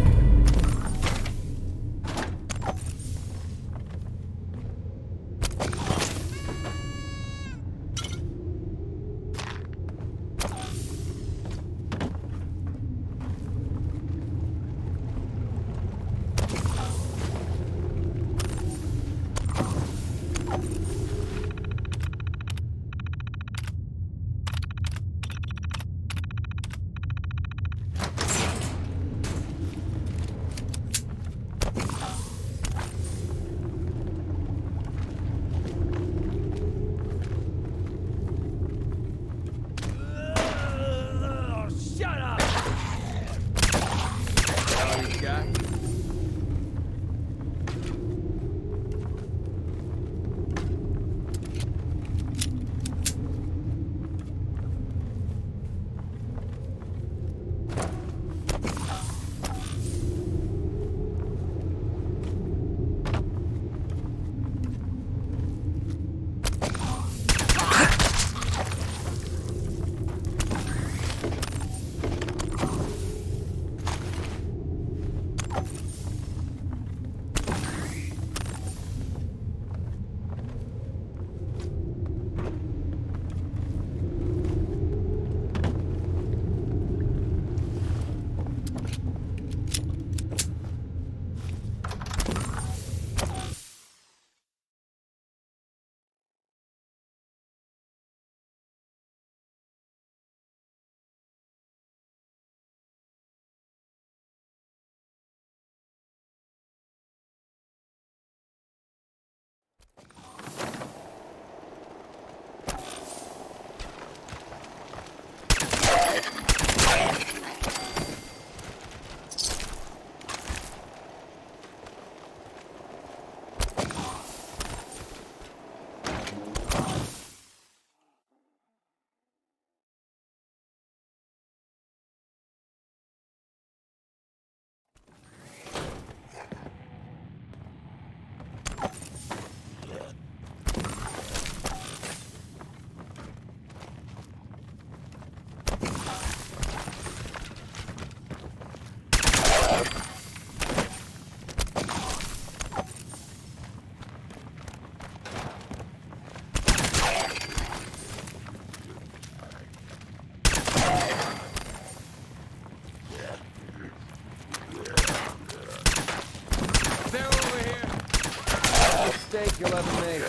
mistake you'll ever make.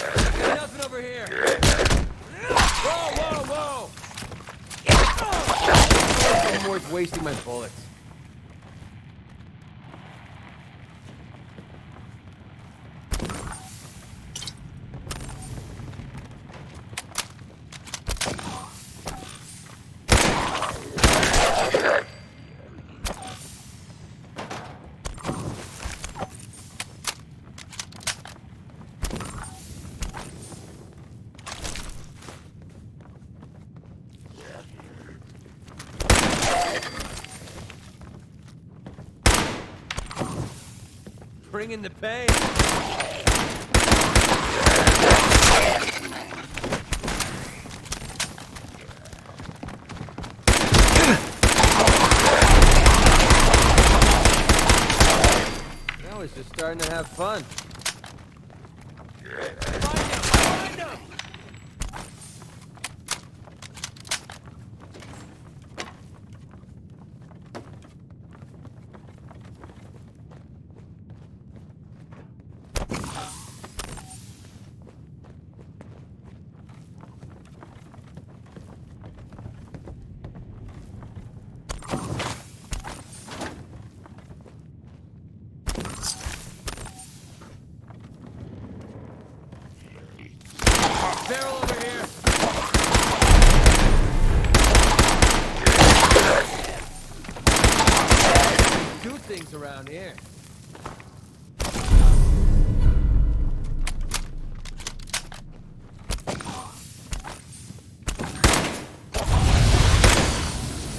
Nothing over here! Whoa, whoa, whoa! It's worth wasting my bullets. Bringing the pain. Now he's just starting to have fun. Find him! Barrel over here. Do things around here.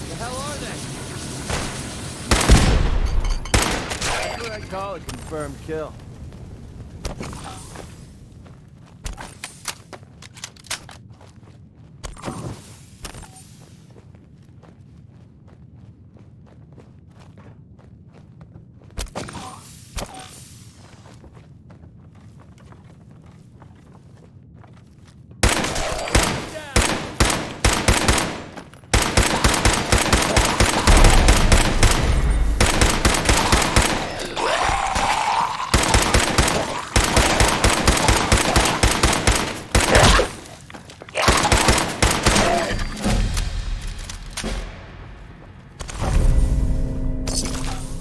The hell are they? That's what I call a confirmed kill.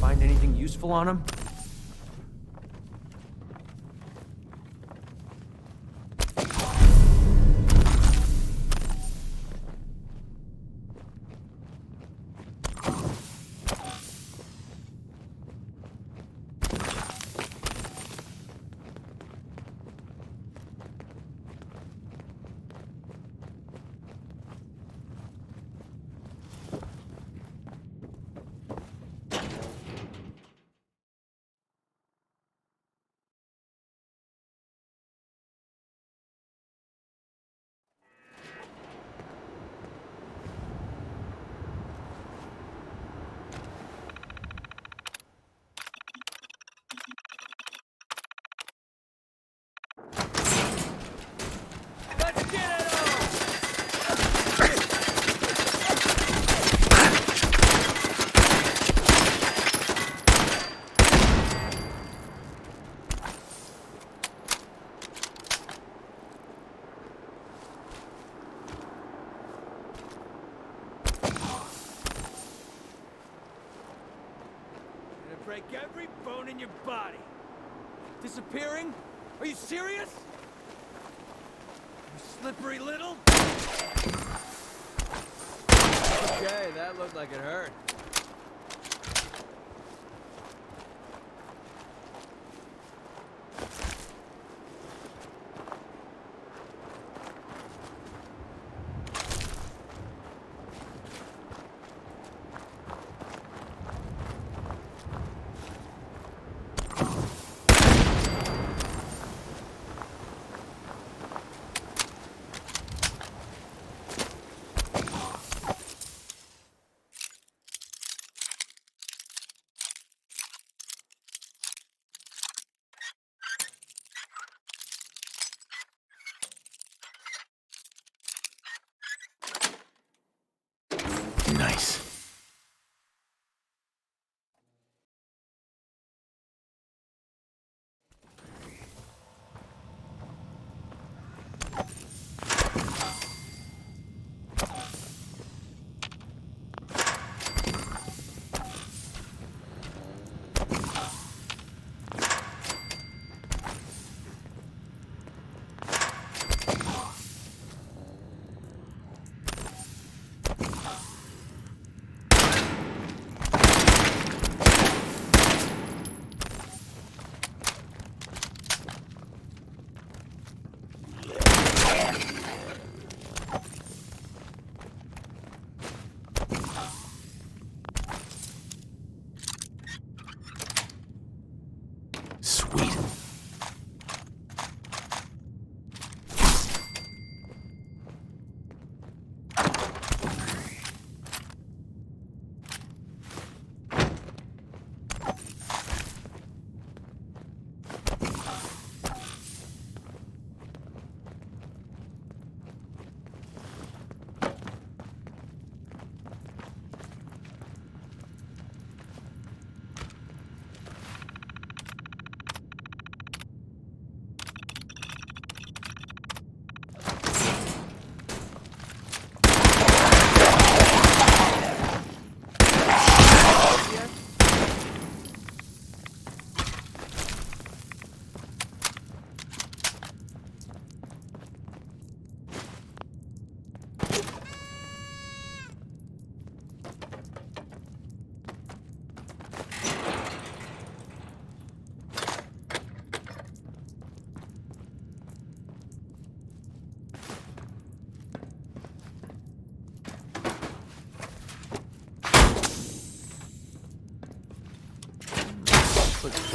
Find anything useful on him? Break every bone in your body. Disappearing? Are you serious? You slippery little? Okay, that looked like it hurt. Nice.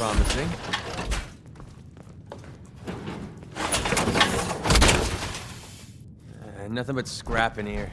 promising. Nothing but scrap in here.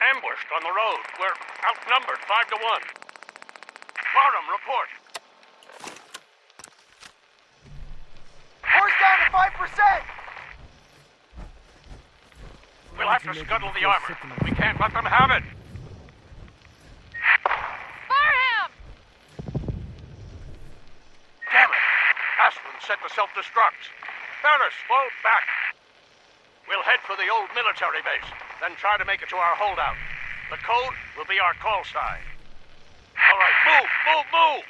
Ambushed on the road. We're outnumbered 5 to 1. Barham, report. Horse down to 5%! We'll have to scuttle the armor. We can't let them have it. Barham! Damn it! Aslan set to self-destruct. Ferris, fall back. We'll head for the old military base, then try to make it to our holdout. The code will be our call sign. All right, move, move, move!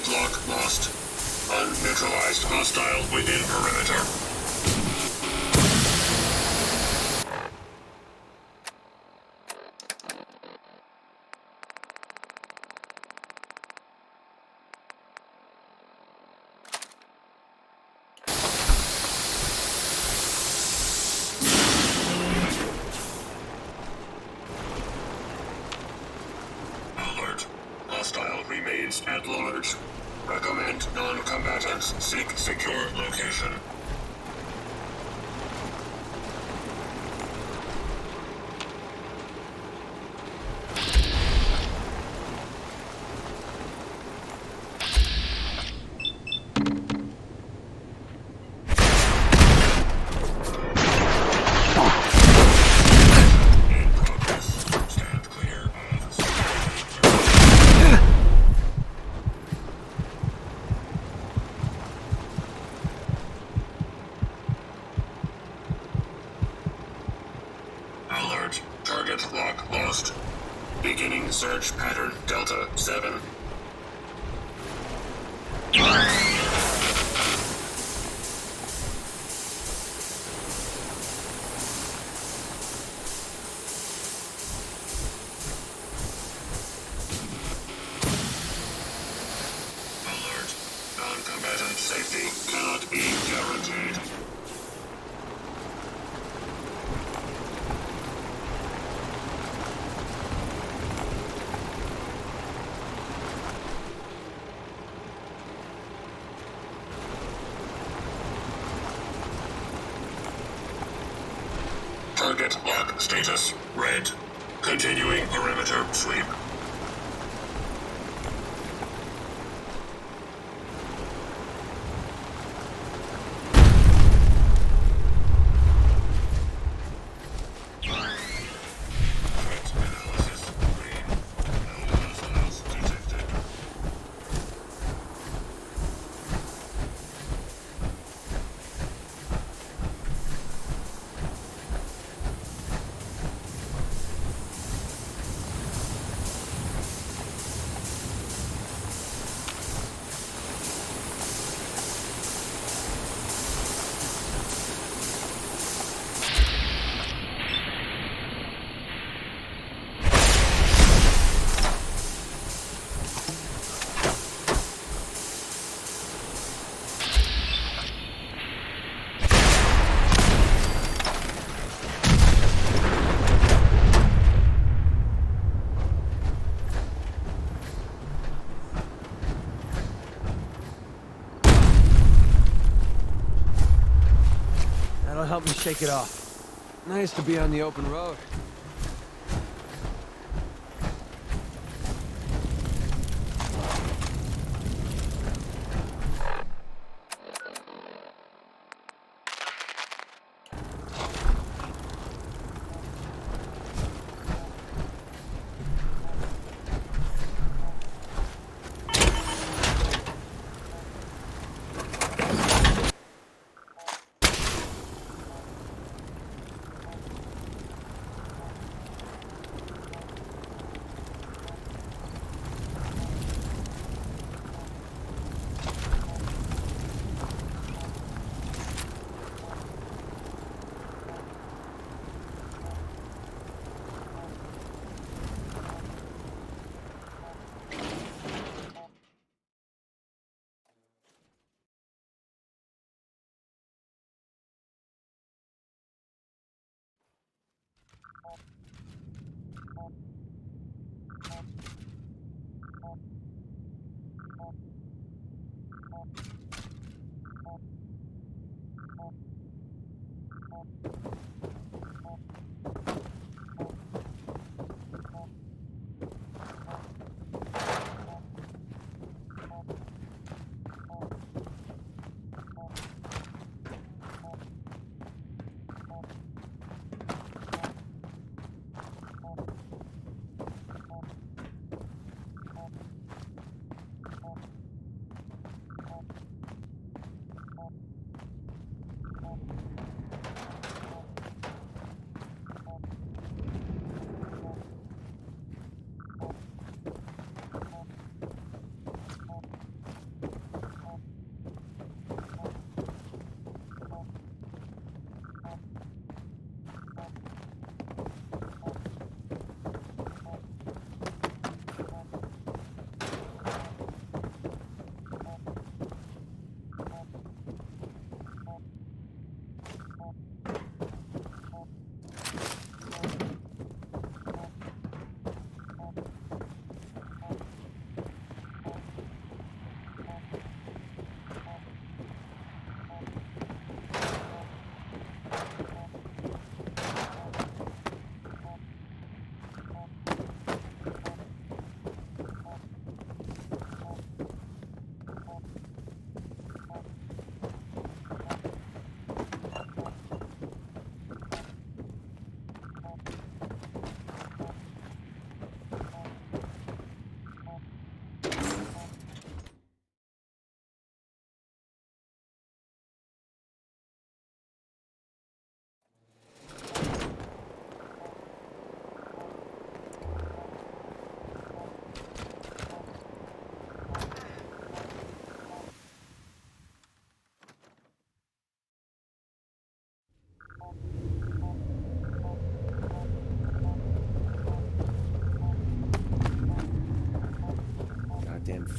lock lost. Unneutralized hostile within perimeter. Alert. Hostile remains at large. Recommend non-combatants seek secure location. Alert. Target lock lost. Beginning search pattern Delta 7. Alert. Non-combatant safety cannot be guaranteed. Target lock status red. Continuing perimeter sweep. That'll help me shake it off. Nice to be on the open road.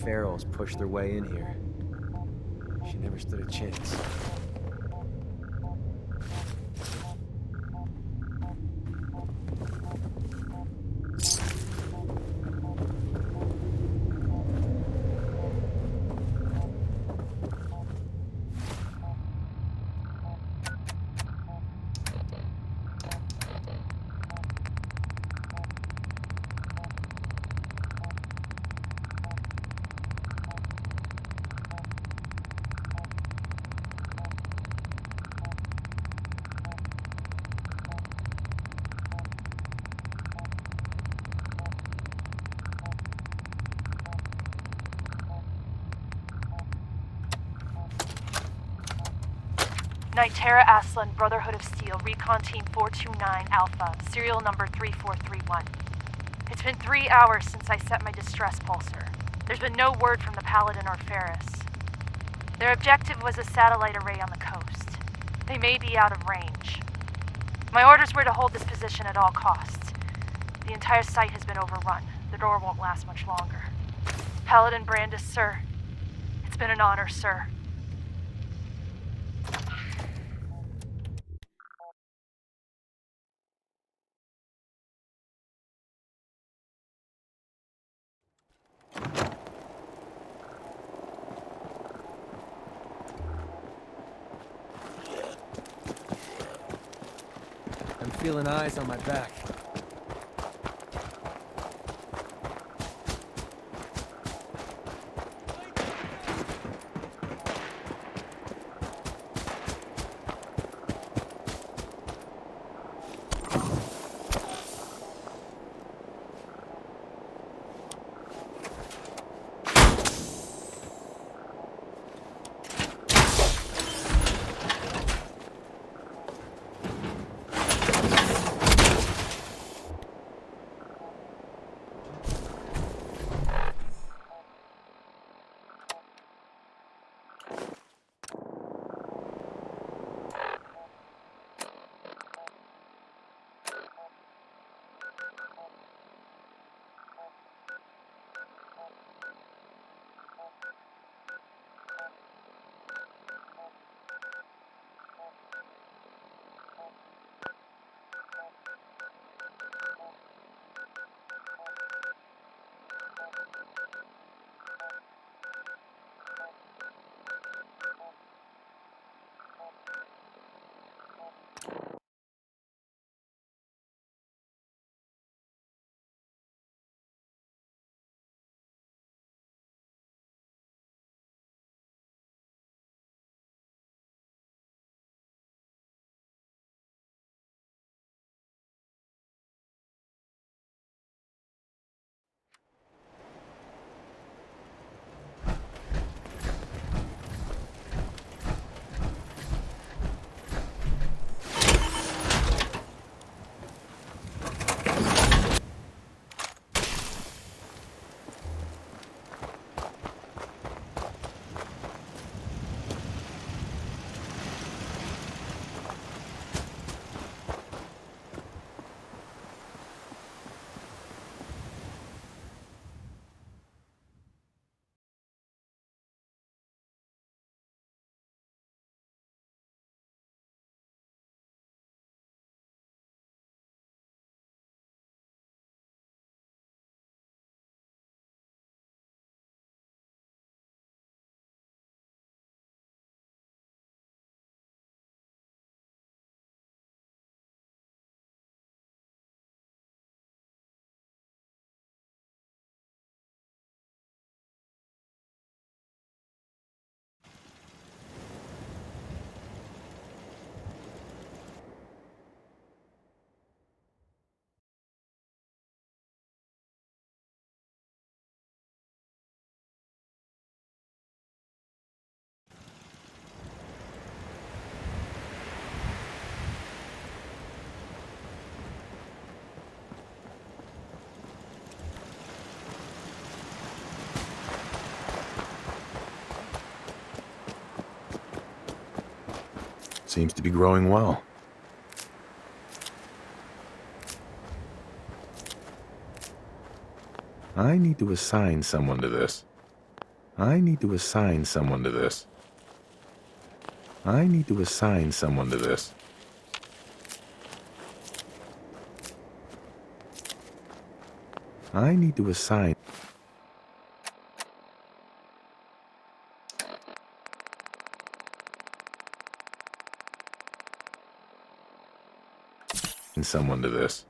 ferals pushed their way in here. She never stood a chance. Nightera Aslan, Brotherhood of Steel, Recon Team 429 Alpha, serial number 3431. It's been 3 hours since I set my distress pulsar. There's been no word from the Paladin or Ferris. Their objective was a satellite array on the coast. They may be out of range. My orders were to hold this position at all costs. The entire site has been overrun. The door won't last much longer. Paladin Brandis, sir. It's been an honor, sir. I'm feeling eyes on my back. Seems to be growing well. I need to assign someone to this. I need to assign someone to this. I need to assign someone to this. I need to assign someone to this.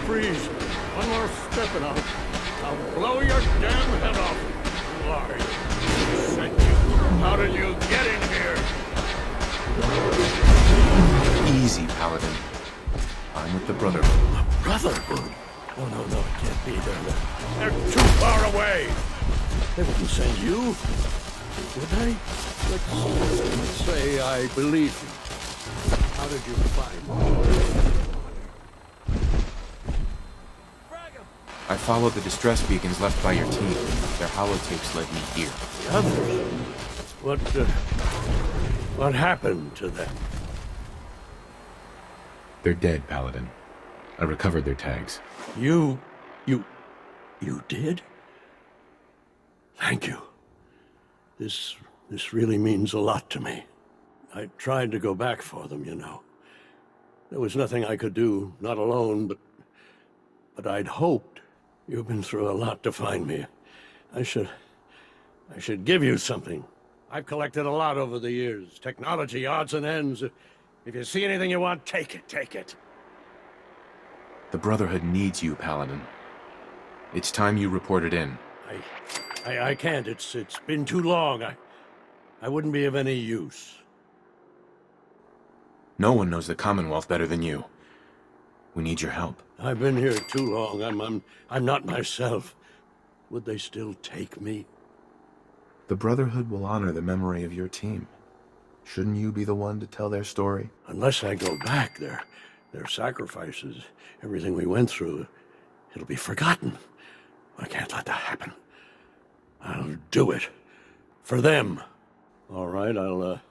Freeze. One more step and I'll blow your damn head off. Who are you? Who sent you? How did you get in here? Easy, Paladin. I'm with the Brotherhood. The Brotherhood? No, it can't be. They're too far away. They wouldn't send you, would they? Let's say I believe you. How did you find me? I followed the distress beacons left by your team. Their holotapes led me here. The others? What happened to them? They're dead, Paladin. I recovered their tags. You did? Thank you. This really means a lot to me. I tried to go back for them, you know. There was nothing I could do, not alone, but I'd hoped. You've been through a lot to find me. I should give you something. I've collected a lot over the years. Technology, odds and ends. If you see anything you want, take it. The Brotherhood needs you, Paladin. It's time you reported in. I can't. It's been too long. I wouldn't be of any use. No one knows the Commonwealth better than you. We need your help. I've been here too long. I'm not myself. Would they still take me? The Brotherhood will honor the memory of your team. Shouldn't you be the one to tell their story? Unless I go back, Their sacrifices, everything we went through, it'll be forgotten. I can't let that happen. I'll do it. For them. All right, I'll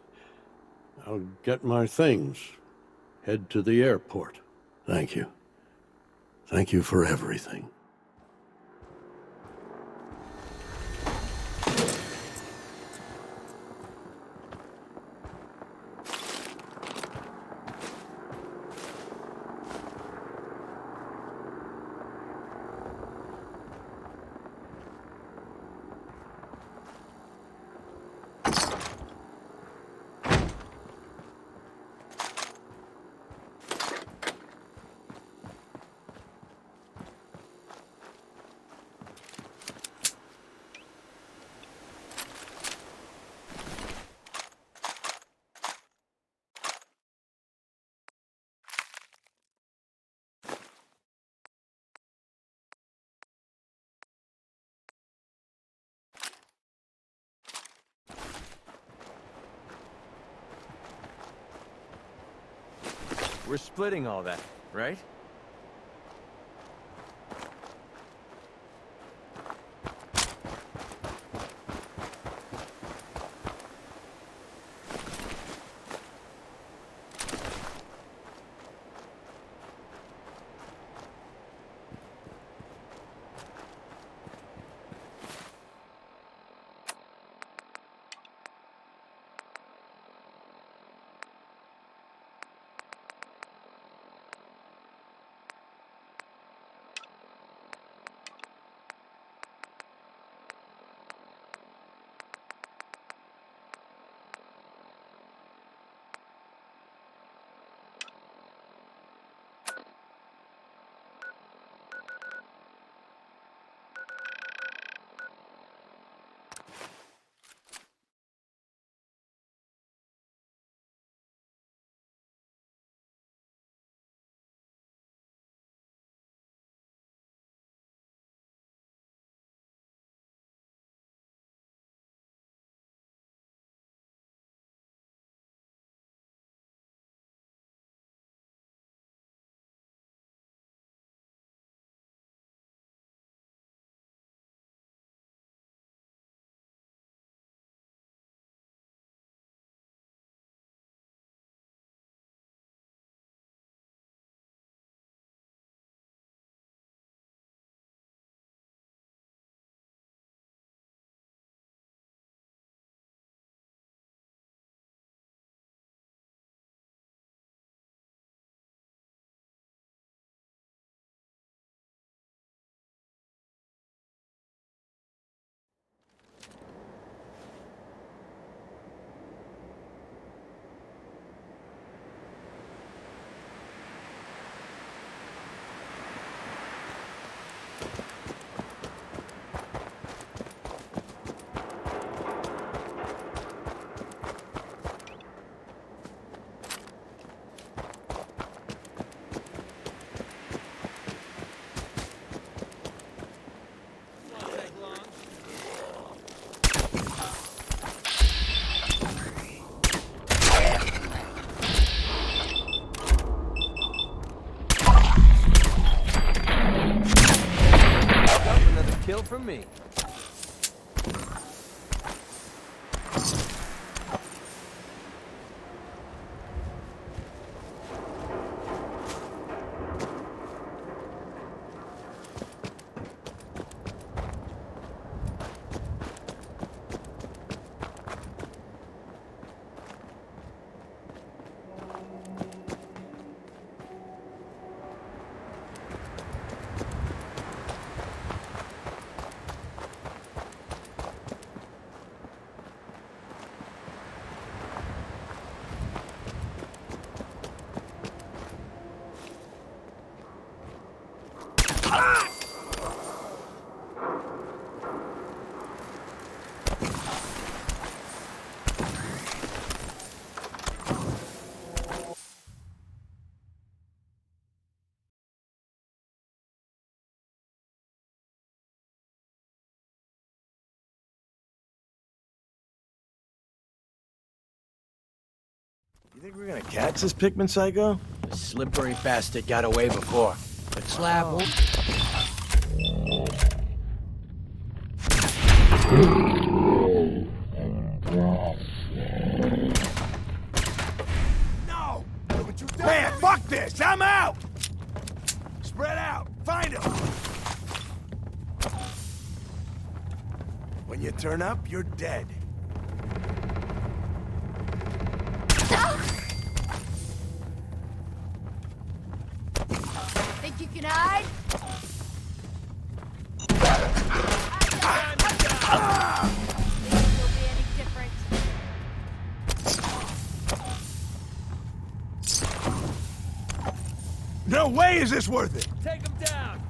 get my things. Head to the airport. Thank you. Thank you for everything. We're splitting all that, right? Kill from me. You think we're gonna catch this Pikmin psycho? The slippery bastard got away before. But Slab won't... No! What you done? Man, fuck this! I'm out! Spread out! Find him! When you turn up, you're dead. Think you can hide? You'll be any different. No way is this worth it! Take him down!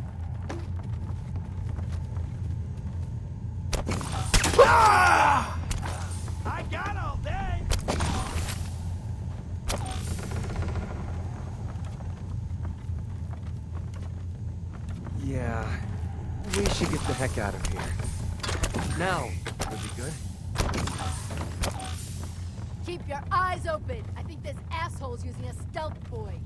Ah! I got all day! Yeah, we should get the heck out of here. Now would be good. Keep your eyes open. I think this asshole's using a stealth boy.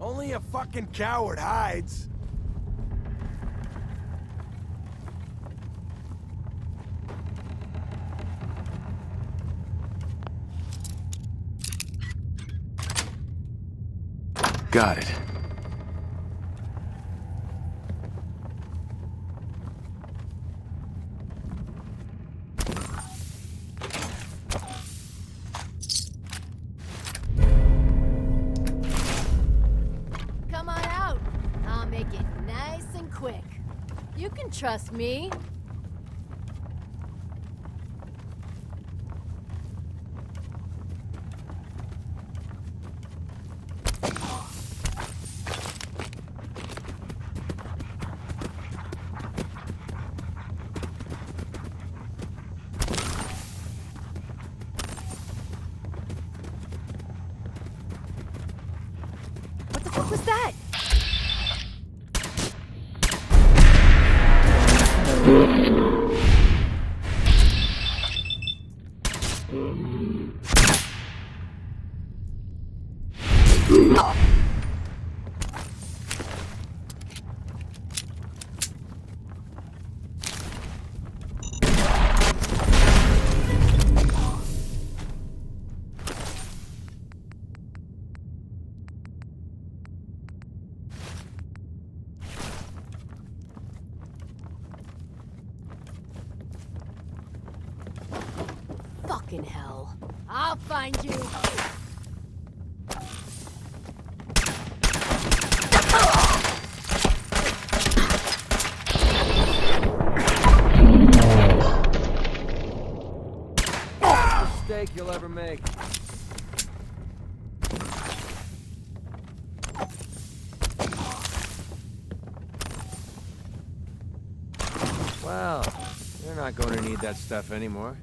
Only a fucking coward hides. Got it. Come on out. I'll make it nice and quick. You can trust me. What was that? Fucking hell. I'll find you. Mistake you'll ever make. Well, you're not going to need that stuff anymore.